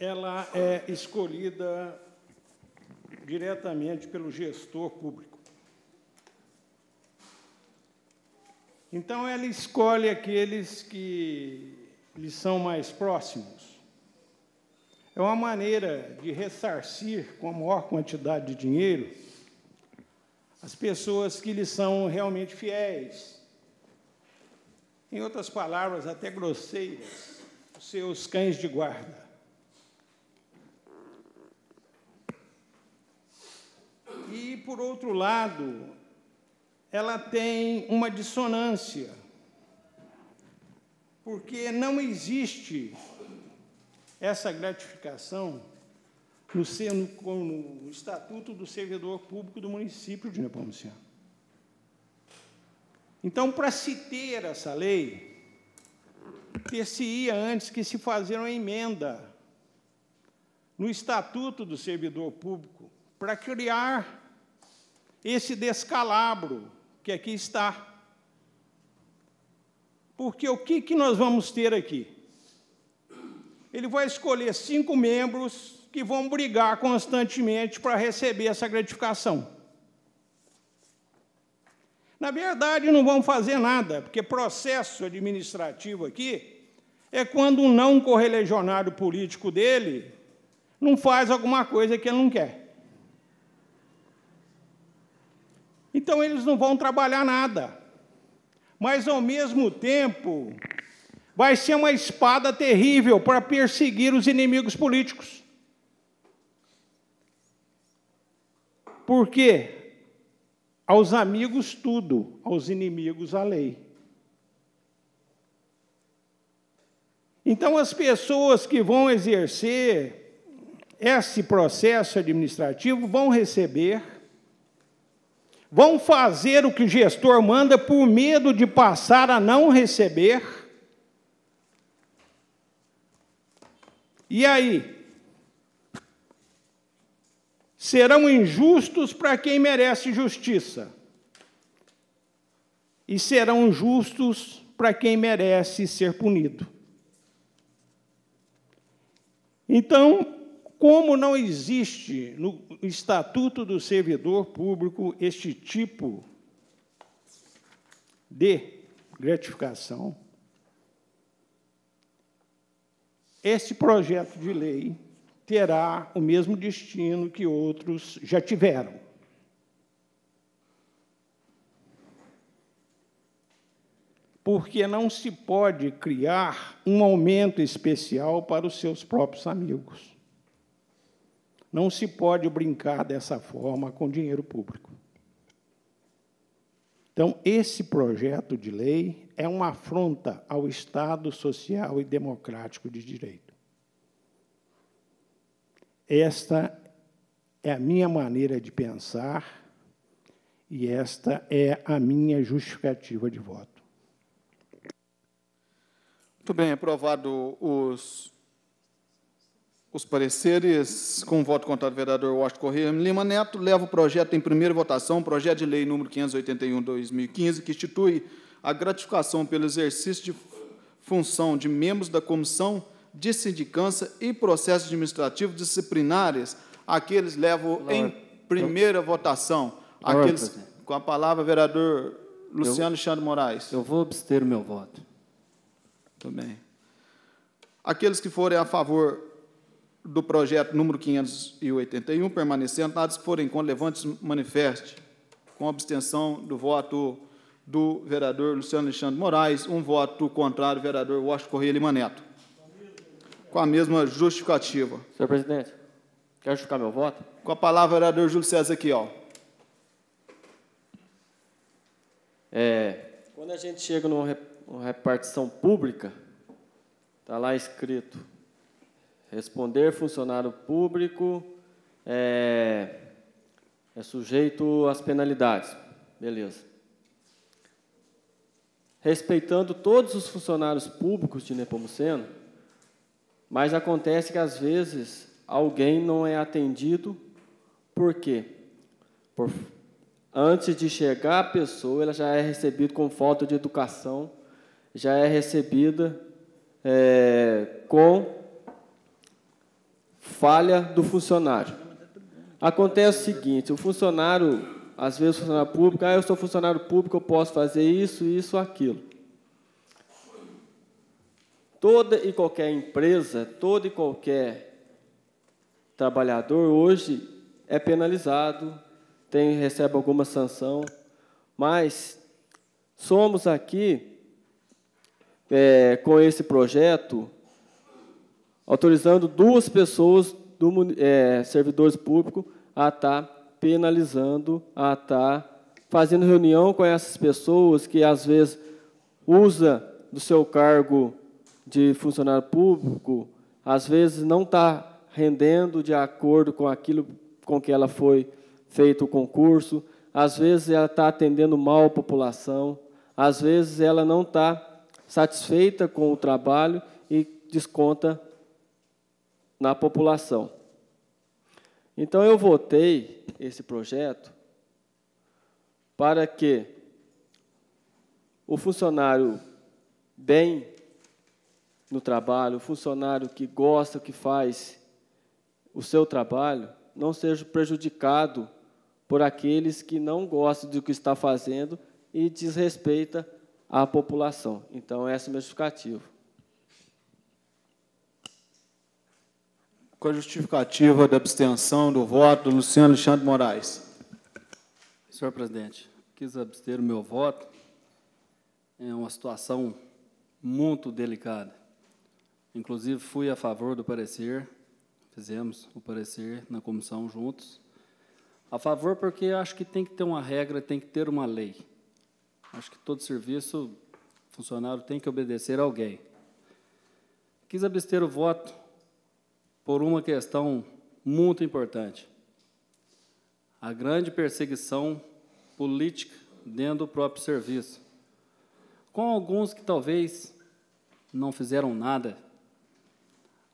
ela é escolhida diretamente pelo gestor público. Então, ela escolhe aqueles que lhe são mais próximos. É uma maneira de ressarcir com a maior quantidade de dinheiro as pessoas que lhe são realmente fiéis. Em outras palavras, até grosseiras, os seus cães de guarda. E, por outro lado, ela tem uma dissonância, porque não existe essa gratificação no Estatuto do Servidor Público do município de Nepomuceno. Então, para se ter essa lei, ter-se-ia antes que se fazer uma emenda no Estatuto do Servidor Público para criar esse descalabro que aqui está. Porque o que nós vamos ter aqui? Ele vai escolher 5 membros que vão brigar constantemente para receber essa gratificação. Na verdade, não vão fazer nada, porque processo administrativo aqui é quando um não correligionário político dele não faz alguma coisa que ele não quer. Então, eles não vão trabalhar nada. Mas, ao mesmo tempo, vai ser uma espada terrível para perseguir os inimigos políticos. Por quê? Aos amigos tudo, aos inimigos a lei. Então, as pessoas que vão exercer esse processo administrativo vão receber, vão fazer o que o gestor manda por medo de passar a não receber. E aí? Serão injustos para quem merece justiça. E serão justos para quem merece ser punido. Então, como não existe no Estatuto do Servidor Público este tipo de gratificação, esse projeto de lei terá o mesmo destino que outros já tiveram. Porque não se pode criar um aumento especial para os seus próprios amigos. Não se pode brincar dessa forma com dinheiro público. Então, esse projeto de lei é uma afronta ao Estado social e democrático de direito. Esta é a minha maneira de pensar e esta é a minha justificativa de voto. Muito bem, aprovado os pareceres. Com voto contrário do vereador Washington Correia Lima Neto, leva o projeto em primeira votação, projeto de lei número 581/2015, que institui a gratificação pelo exercício de função de membros da comissão de sindicância e processos administrativos disciplinares. Aqueles levam em primeira votação. Aqueles, com a palavra, vereador Luciano Alexandre Moraes. Eu vou abster o meu voto. Muito bem. Aqueles que forem a favor do projeto número 581, permanecendo, nada que forem contra, levante, manifeste. Com abstenção do voto do vereador Luciano Alexandre Moraes, um voto contrário, vereador Washington Correia Lima Neto. Com a mesma justificativa. Senhor presidente, quer justificar meu voto? Com a palavra, vereador Júlio César Ezequiel. Quando a gente chega numa repartição pública, Está lá escrito, responder funcionário público é sujeito às penalidades. Beleza. Respeitando todos os funcionários públicos de Nepomuceno, mas acontece que, às vezes, alguém não é atendido. Por quê? Antes de chegar a pessoa, ela já é recebida com falta de educação, já é recebida com falha do funcionário. Acontece o seguinte, o funcionário, às vezes o funcionário público, eu sou funcionário público, eu posso fazer isso, isso, aquilo. Toda e qualquer empresa, todo e qualquer trabalhador hoje é penalizado, recebe alguma sanção, mas somos aqui, com esse projeto, autorizando 2 pessoas, servidores públicos, a estar penalizando, a estar fazendo reunião com essas pessoas que, às vezes, usa do seu cargo de funcionário público, às vezes não está rendendo de acordo com aquilo com que ela foi feito o concurso, às vezes ela está atendendo mal a população, às vezes ela não está satisfeita com o trabalho e desconta na população. Então, eu votei esse projeto para que o funcionário bem no trabalho, o funcionário que gosta, que faz o seu trabalho, não seja prejudicado por aqueles que não gostam do que está fazendo e desrespeita a população. Então, essa é a minha justificativa. Com a justificativa da abstenção do voto do Luciano Alexandre Moraes. Senhor presidente, quis abster o meu voto. É uma situação muito delicada. Inclusive, fui a favor do parecer, fizemos o parecer na comissão juntos. A favor porque acho que tem que ter uma regra, tem que ter uma lei. Acho que todo serviço, funcionário tem que obedecer a alguém. Quis abster o voto por uma questão muito importante. A grande perseguição política dentro do próprio serviço. Com alguns que talvez não fizeram nada.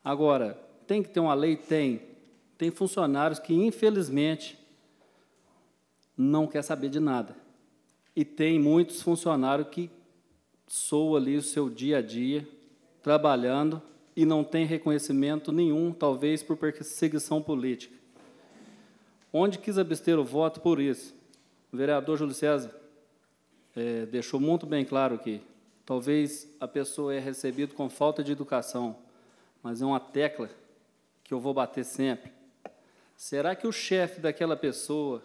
Agora, tem que ter uma lei? Tem. Tem funcionários que, infelizmente, não quer saber de nada. E tem muitos funcionários que soam ali o seu dia a dia, trabalhando, e não tem reconhecimento nenhum, talvez por perseguição política. Onde quis abster o voto por isso? O vereador Júlio César deixou muito bem claro que talvez a pessoa é recebida com falta de educação, mas é uma tecla que eu vou bater sempre. Será que o chefe daquela pessoa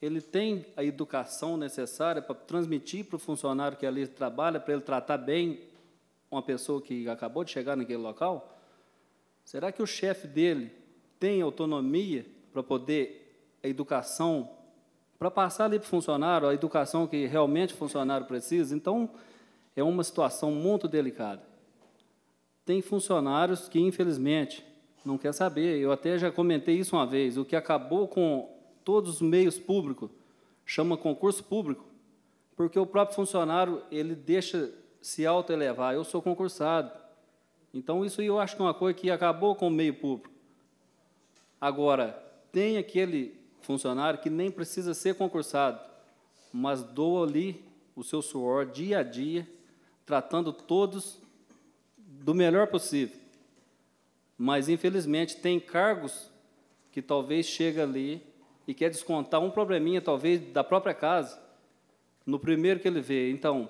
ele tem a educação necessária para transmitir para o funcionário que ali trabalha, para ele tratar bem uma pessoa que acabou de chegar naquele local? Será que o chefe dele tem autonomia para poder a educação, para passar ali para o funcionário a educação que realmente o funcionário precisa? Então, é uma situação muito delicada. Tem funcionários que, infelizmente, não quer saber. Eu até já comentei isso uma vez. O que acabou com todos os meios públicos chama concurso público, porque o próprio funcionário ele deixa se autoelevar. Eu sou concursado. Então, isso eu acho que é uma coisa que acabou com o meio público. Agora, tem aquele funcionário que nem precisa ser concursado, mas doa ali o seu suor dia a dia, tratando todos do melhor possível. Mas, infelizmente, tem cargos que talvez chega ali e quer descontar um probleminha, talvez, da própria casa, no primeiro que ele vê. Então,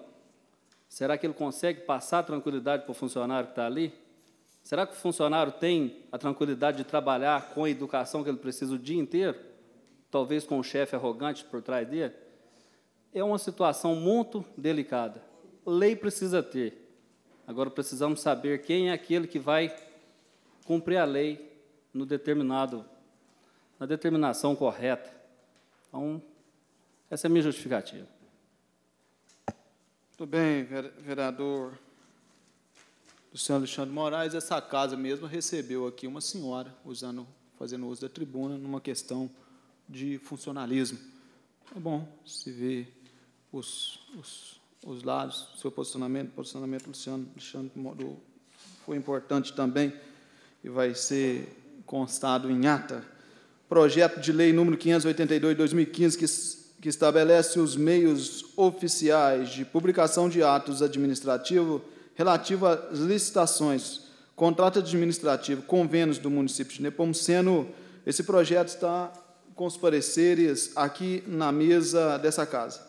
será que ele consegue passar a tranquilidade para o funcionário que está ali? Será que o funcionário tem a tranquilidade de trabalhar com a educação que ele precisa o dia inteiro? Talvez com um chefe arrogante por trás dele? É uma situação muito delicada. Lei precisa ter. Agora, precisamos saber quem é aquele que vai cumprir a lei na determinação correta. Então, essa é a minha justificativa. Muito bem, vereador Luciano Alexandre Moraes, essa casa mesmo recebeu aqui uma senhora fazendo uso da tribuna numa questão de funcionalismo. É bom se ver os lados, seu posicionamento do Luciano Alexandre foi importante também e vai ser constado em ata. Projeto de lei número 582 de 2015 que estabelece os meios oficiais de publicação de atos administrativos relativo às licitações, contrato administrativo, convênios do município de Nepomuceno. Esse projeto está com os pareceres aqui na mesa dessa casa.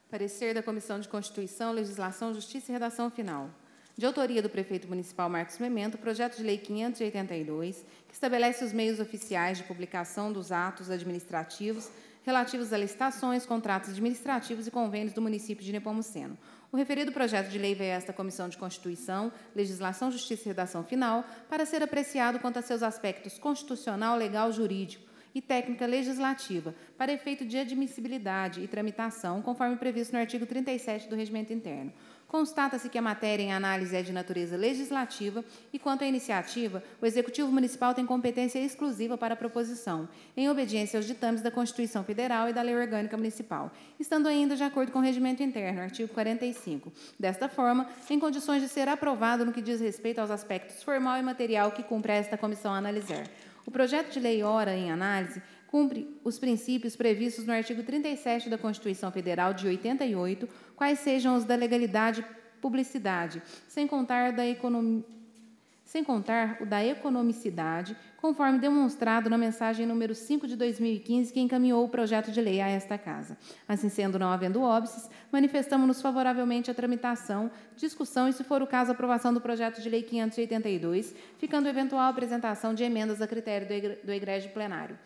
Parecer da Comissão de Constituição, Legislação, Justiça e Redação Final. De autoria do prefeito municipal Marcos Memento, projeto de lei 582, que estabelece os meios oficiais de publicação dos atos administrativos relativos a licitações, contratos administrativos e convênios do município de Nepomuceno. O referido projeto de lei veio a esta Comissão de Constituição, Legislação, Justiça e Redação Final para ser apreciado quanto a seus aspectos constitucional, legal, jurídico e técnica legislativa, para efeito de admissibilidade e tramitação, conforme previsto no artigo 37 do Regimento Interno. Constata-se que a matéria em análise é de natureza legislativa e, quanto à iniciativa, o Executivo Municipal tem competência exclusiva para a proposição, em obediência aos ditames da Constituição Federal e da Lei Orgânica Municipal, estando ainda de acordo com o Regimento Interno, artigo 45. Desta forma, em condições de ser aprovado no que diz respeito aos aspectos formal e material que cumpre esta comissão analisar. O projeto de lei ora em análise cumpre os princípios previstos no artigo 37 da Constituição Federal de 88, quais sejam os da legalidade e publicidade, sem contar o da economicidade, conforme demonstrado na mensagem número 5 de 2015, que encaminhou o projeto de lei a esta Casa. Assim sendo, não havendo óbices, manifestamos-nos favoravelmente à tramitação, discussão e, se for o caso, aprovação do projeto de lei 582, ficando eventual apresentação de emendas a critério do egrégio plenário.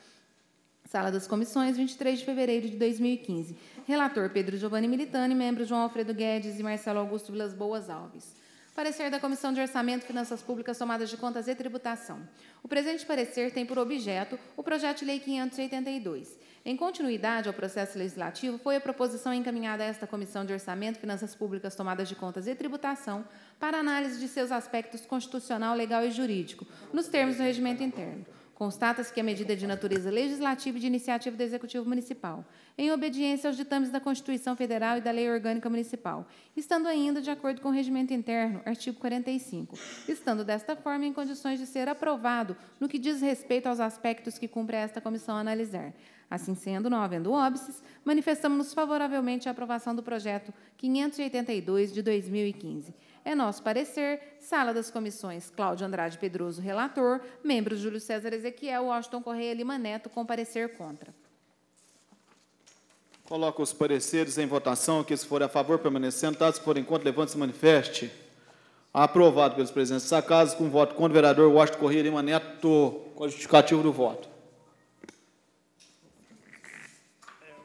Sala das Comissões, 23 de fevereiro de 2015. Relator Pedro Giovanni Militani, membros João Alfredo Guedes e Marcelo Augusto Vilas Boas Alves. Parecer da Comissão de Orçamento, Finanças Públicas, Tomadas de Contas e Tributação. O presente parecer tem por objeto o projeto de lei 582. Em continuidade ao processo legislativo, foi a proposição encaminhada a esta Comissão de Orçamento, Finanças Públicas, Tomadas de Contas e Tributação para análise de seus aspectos constitucional, legal e jurídico, nos termos do Regimento Interno. Constata-se que a medida é de natureza legislativa e de iniciativa do Executivo Municipal, em obediência aos ditames da Constituição Federal e da Lei Orgânica Municipal, estando ainda de acordo com o Regimento Interno, artigo 45, estando desta forma em condições de ser aprovado no que diz respeito aos aspectos que cumpre esta comissão analisar. Assim sendo, não havendo óbices, manifestamos-nos favoravelmente à aprovação do projeto 582 de 2015. É nosso parecer, Sala das Comissões, Cláudio Andrade Pedroso, relator, membros Júlio César Ezequiel, Washington Correia Lima Neto, com parecer contra. Coloco os pareceres em votação, que se forem a favor, permanecendo, tá? Se forem contra, levante-se e manifeste. Aprovado pelos presidentes dessa casa, com voto contra o vereador Washington Correia Lima Neto, com o justificativo do voto.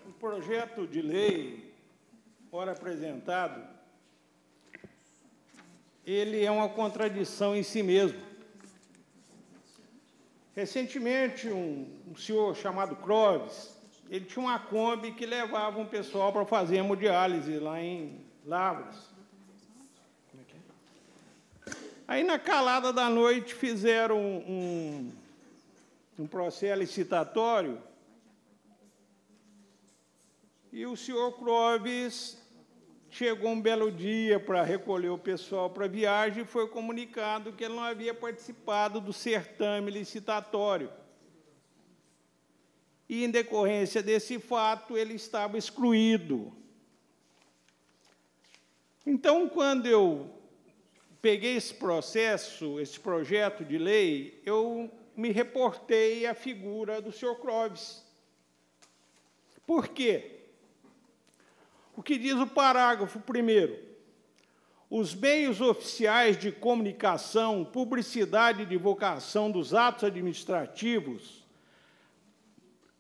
O projeto de lei, ora apresentado, ele é uma contradição em si mesmo. Recentemente, um senhor chamado Clóvis, ele tinha uma Kombi que levava um pessoal para fazer hemodiálise lá em Lavras. Aí, na calada da noite, fizeram um processo licitatório e o senhor Clóvis chegou um belo dia para recolher o pessoal para a viagem e foi comunicado que ele não havia participado do certame licitatório. E, em decorrência desse fato, ele estava excluído. Então, quando eu peguei esse processo, esse projeto de lei, eu me reportei à figura do senhor Clóvis. Por quê? O que diz o parágrafo 1º? Os meios oficiais de comunicação, publicidade e divulgação dos atos administrativos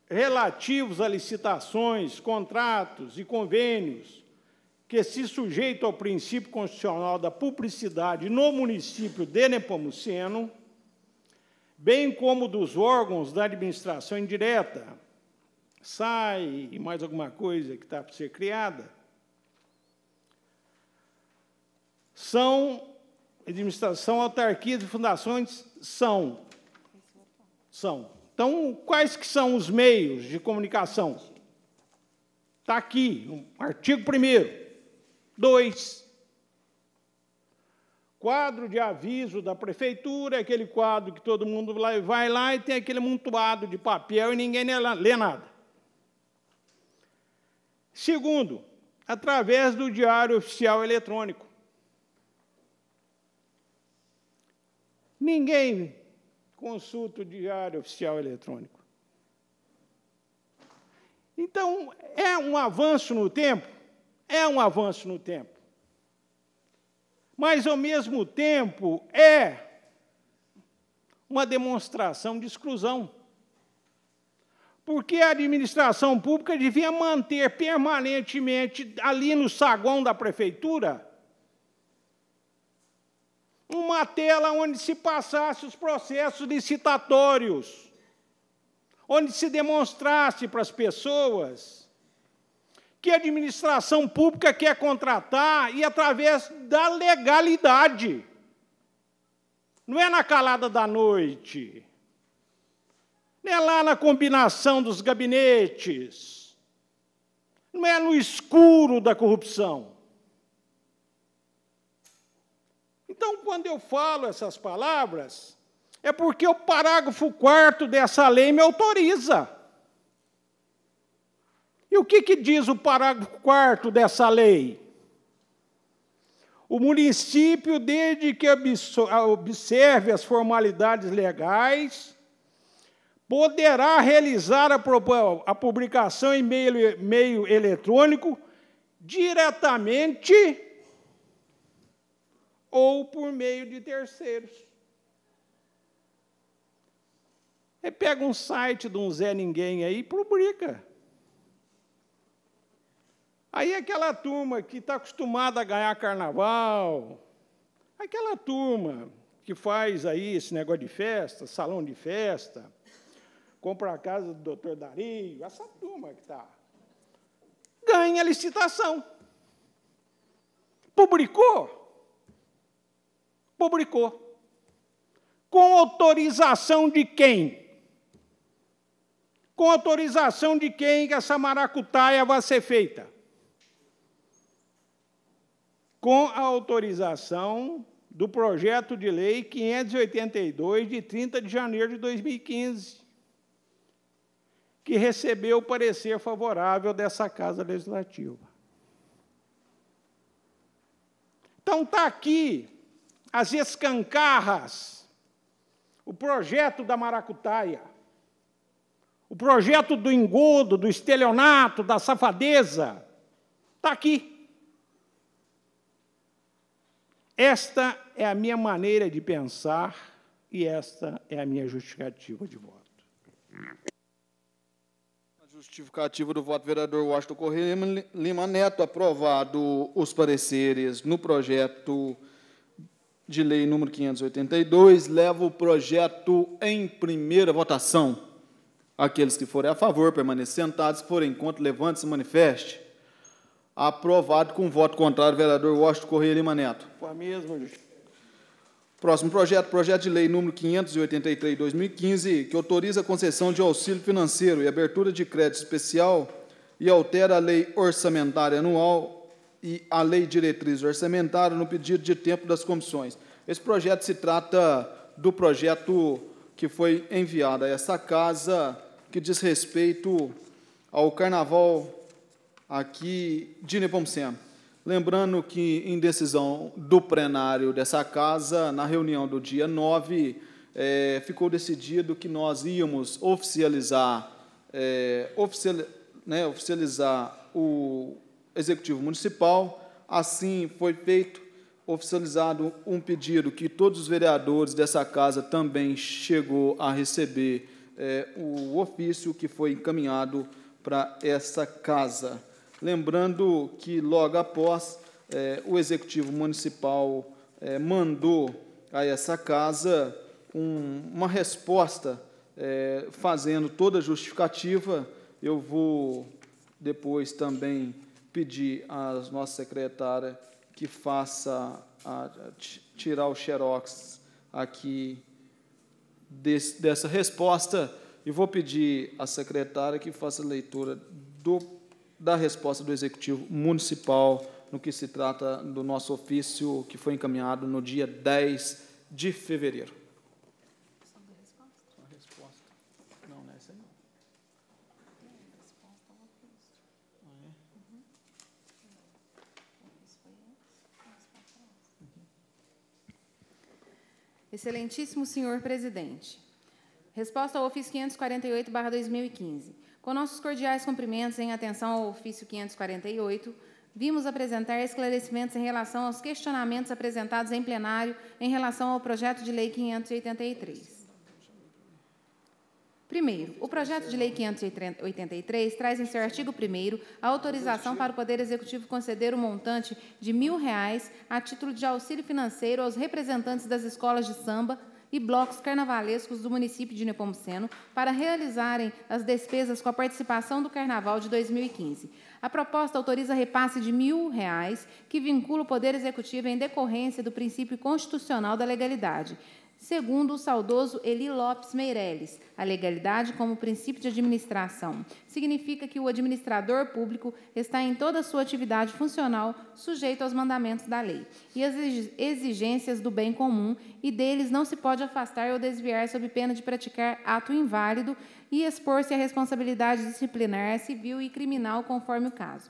relativos a licitações, contratos e convênios que se sujeitam ao princípio constitucional da publicidade no município de Nepomuceno, bem como dos órgãos da administração indireta, SAI e mais alguma coisa que está para ser criada, são administração, autarquias e fundações são. Então, quais que são os meios de comunicação? Está aqui, no artigo 1º. 2. Quadro de aviso da prefeitura, aquele quadro que todo mundo vai lá e tem aquele amontoado de papel e ninguém lê nada. Segundo, através do Diário Oficial Eletrônico. Ninguém consulta o Diário Oficial Eletrônico. Então, é um avanço no tempo? É um avanço no tempo. Mas, ao mesmo tempo, é uma demonstração de exclusão. Porque a administração pública devia manter permanentemente, ali no saguão da prefeitura, uma tela onde se passasse os processos licitatórios, onde se demonstrasse para as pessoas que a administração pública quer contratar e através da legalidade. Não é na calada da noite, não é lá na combinação dos gabinetes, não é no escuro da corrupção. Então, quando eu falo essas palavras, é porque o parágrafo 4º dessa lei me autoriza. E o que diz o parágrafo 4º dessa lei? O município, desde que observe as formalidades legais, poderá realizar a publicação em meio eletrônico diretamente ou por meio de terceiros. Ele pega um site de um Zé Ninguém aí e publica. Aí aquela turma que está acostumada a ganhar carnaval, aquela turma que faz aí esse negócio de festa, salão de festa, compra a casa do Dr. Dario, essa turma que está, ganha licitação. Publicou? Publicou. Com autorização de quem? Com autorização de quem que essa maracutaia vai ser feita? Com a autorização do projeto de lei 582, de 30 de janeiro de 2015, que recebeu o parecer favorável dessa Casa Legislativa. Então, está aqui as escancarras, o projeto da maracutaia, o projeto do engodo, do estelionato, da safadeza, está aqui. Esta é a minha maneira de pensar e esta é a minha justificativa de voto. A justificativa do voto, vereador Washington Correia Lima Neto. Aprovado os pareceres no projeto de lei número 582, leva o projeto em primeira votação. Aqueles que forem a favor, permaneçam sentados, que forem contra, levante-se e manifeste. Aprovado com voto contrário, vereador Washington Correia Lima Neto. Com a mesma justificativa. Próximo projeto de lei número 583, 2015, que autoriza a concessão de auxílio financeiro e abertura de crédito especial e altera a lei orçamentária anual e a lei diretriz orçamentária no pedido de tempo das comissões. Esse projeto se trata do projeto que foi enviado a essa casa, que diz respeito ao carnaval aqui de Nepomuceno. Lembrando que, em decisão do plenário dessa casa, na reunião do dia 9, ficou decidido que nós íamos oficializar o Executivo Municipal. Assim foi feito, oficializado um pedido que todos os vereadores dessa casa também chegou a receber o ofício que foi encaminhado para essa casa. Lembrando que, logo após, o Executivo Municipal mandou a essa casa uma resposta, fazendo toda a justificativa. Eu vou depois também pedir à nossa secretária que faça tirar o xerox aqui dessa resposta, e vou pedir à secretária que faça a leitura da resposta do Executivo Municipal no que se trata do nosso ofício que foi encaminhado no dia 10 de fevereiro. Excelentíssimo senhor presidente. Resposta ao ofício 548/2015. Com nossos cordiais cumprimentos em atenção ao ofício 548, vimos apresentar esclarecimentos em relação aos questionamentos apresentados em plenário em relação ao projeto de lei 583. Primeiro, o projeto de lei 583 traz em seu artigo 1º a autorização para o Poder Executivo conceder o montante de R$1.000 a título de auxílio financeiro aos representantes das escolas de samba e blocos carnavalescos do município de Nepomuceno para realizarem as despesas com a participação do Carnaval de 2015. A proposta autoriza repasse de R$1.000 que vincula o Poder Executivo em decorrência do princípio constitucional da legalidade. Segundo o saudoso Eli Lopes Meireles, a legalidade como princípio de administração significa que o administrador público está em toda a sua atividade funcional sujeito aos mandamentos da lei e às exigências do bem comum e deles não se pode afastar ou desviar sob pena de praticar ato inválido e expor-se à responsabilidade disciplinar, civil e criminal conforme o caso.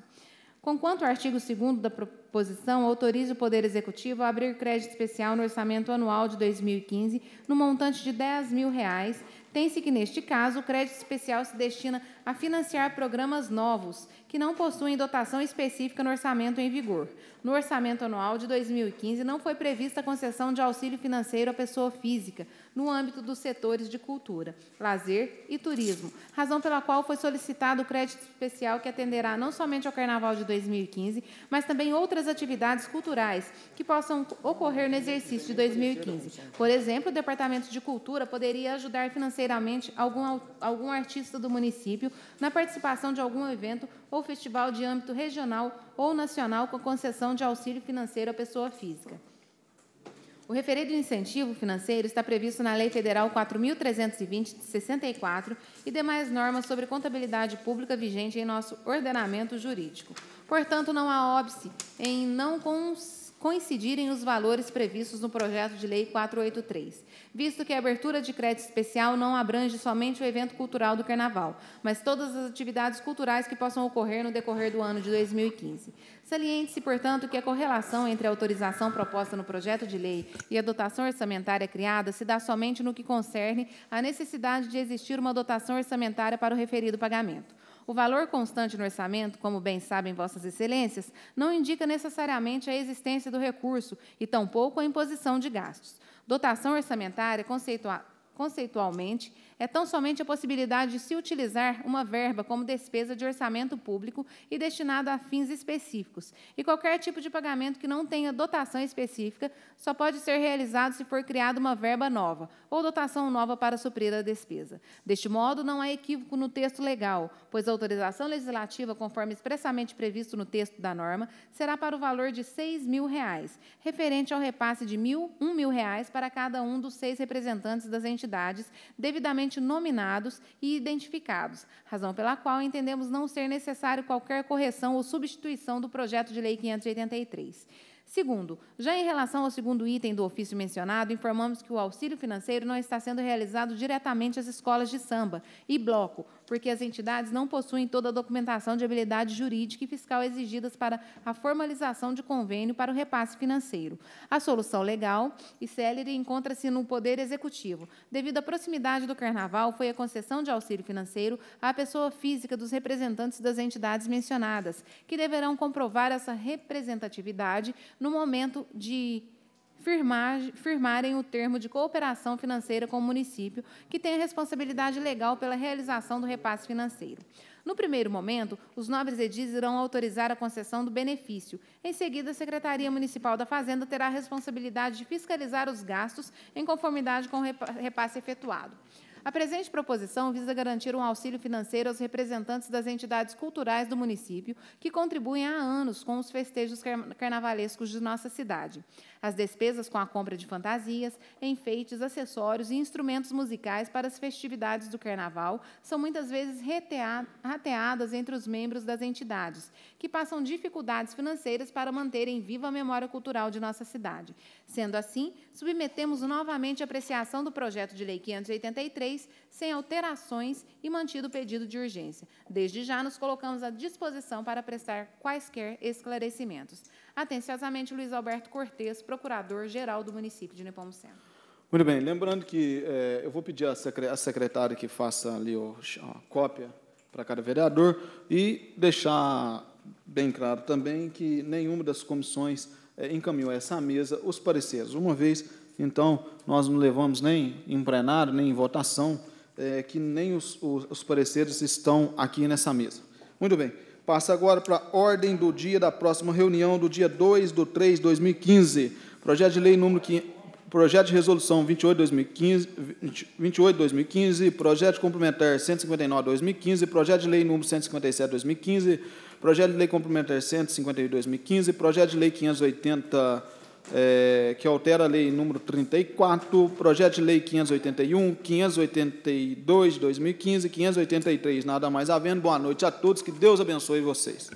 Conquanto o artigo 2º da proposição autoriza o Poder Executivo a abrir crédito especial no orçamento anual de 2015 no montante de R$10.000, tem-se que, neste caso, o crédito especial se destina a financiar programas novos que não possuem dotação específica no orçamento em vigor. No orçamento anual de 2015, não foi prevista a concessão de auxílio financeiro à pessoa física no âmbito dos setores de cultura, lazer e turismo, razão pela qual foi solicitado o crédito especial que atenderá não somente ao Carnaval de 2015, mas também outras atividades culturais que possam ocorrer no exercício de 2015. Por exemplo, o Departamento de Cultura poderia ajudar financeiramente algum artista do município na participação de algum evento ou festival de âmbito regional ou nacional com concessão de auxílio financeiro à pessoa física. O referido incentivo financeiro está previsto na Lei Federal 4.320, de 64, e demais normas sobre contabilidade pública vigente em nosso ordenamento jurídico. Portanto, não há óbice em não coincidirem os valores previstos no projeto de lei 483, visto que a abertura de crédito especial não abrange somente o evento cultural do Carnaval, mas todas as atividades culturais que possam ocorrer no decorrer do ano de 2015. Saliente-se, portanto, que a correlação entre a autorização proposta no projeto de lei e a dotação orçamentária criada se dá somente no que concerne à necessidade de existir uma dotação orçamentária para o referido pagamento. O valor constante no orçamento, como bem sabem vossas excelências, não indica necessariamente a existência do recurso e tampouco a imposição de gastos. Dotação orçamentária, conceitualmente, é tão somente a possibilidade de se utilizar uma verba como despesa de orçamento público e destinada a fins específicos, e qualquer tipo de pagamento que não tenha dotação específica só pode ser realizado se for criada uma verba nova ou dotação nova para suprir a despesa. Deste modo, não há equívoco no texto legal, pois a autorização legislativa, conforme expressamente previsto no texto da norma, será para o valor de R$6.000, referente ao repasse de R$1.000 para cada um dos 6 representantes das entidades devidamente nominados e identificados, razão pela qual entendemos não ser necessário qualquer correção ou substituição do projeto de lei 583. Segundo, já em relação ao segundo item do ofício mencionado, informamos que o auxílio financeiro não está sendo realizado diretamente às escolas de samba e bloco, porque as entidades não possuem toda a documentação de habilidade jurídica e fiscal exigidas para a formalização de convênio para o repasse financeiro. A solução legal e célere encontra-se no Poder Executivo. Devido à proximidade do Carnaval, foi a concessão de auxílio financeiro à pessoa física dos representantes das entidades mencionadas, que deverão comprovar essa representatividade no momento de firmarem o termo de cooperação financeira com o município, que tem a responsabilidade legal pela realização do repasse financeiro. No primeiro momento, os nobres edis irão autorizar a concessão do benefício. Em seguida, a Secretaria Municipal da Fazenda terá a responsabilidade de fiscalizar os gastos em conformidade com o repasse efetuado. A presente proposição visa garantir um auxílio financeiro aos representantes das entidades culturais do município que contribuem há anos com os festejos carnavalescos de nossa cidade. As despesas com a compra de fantasias, enfeites, acessórios e instrumentos musicais para as festividades do Carnaval são muitas vezes rateadas entre os membros das entidades, que passam dificuldades financeiras para manterem viva a memória cultural de nossa cidade. Sendo assim, submetemos novamente a apreciação do projeto de lei 583, sem alterações e mantido o pedido de urgência. Desde já, nos colocamos à disposição para prestar quaisquer esclarecimentos. Atenciosamente, Luiz Alberto Cortes, Procurador-Geral do município de Nepomuceno. Muito bem, lembrando que eu vou pedir à secretária que faça ali a cópia para cada vereador e deixar bem claro também que nenhuma das comissões encaminhou a essa mesa os pareceres. Uma vez, então, nós não levamos nem em plenário, nem em votação, que nem os pareceres estão aqui nessa mesa. Muito bem. Passa agora para a ordem do dia da próxima reunião, do dia 2/3/2015. Projeto de lei número projeto de resolução 28/2015, projeto complementar 159/2015, projeto de lei número 157/2015, projeto de lei complementar 151/2015, projeto de lei 580, que altera a lei número 34, projeto de lei 581, 582/2015, 583. Nada mais havendo. Boa noite a todos, que Deus abençoe vocês.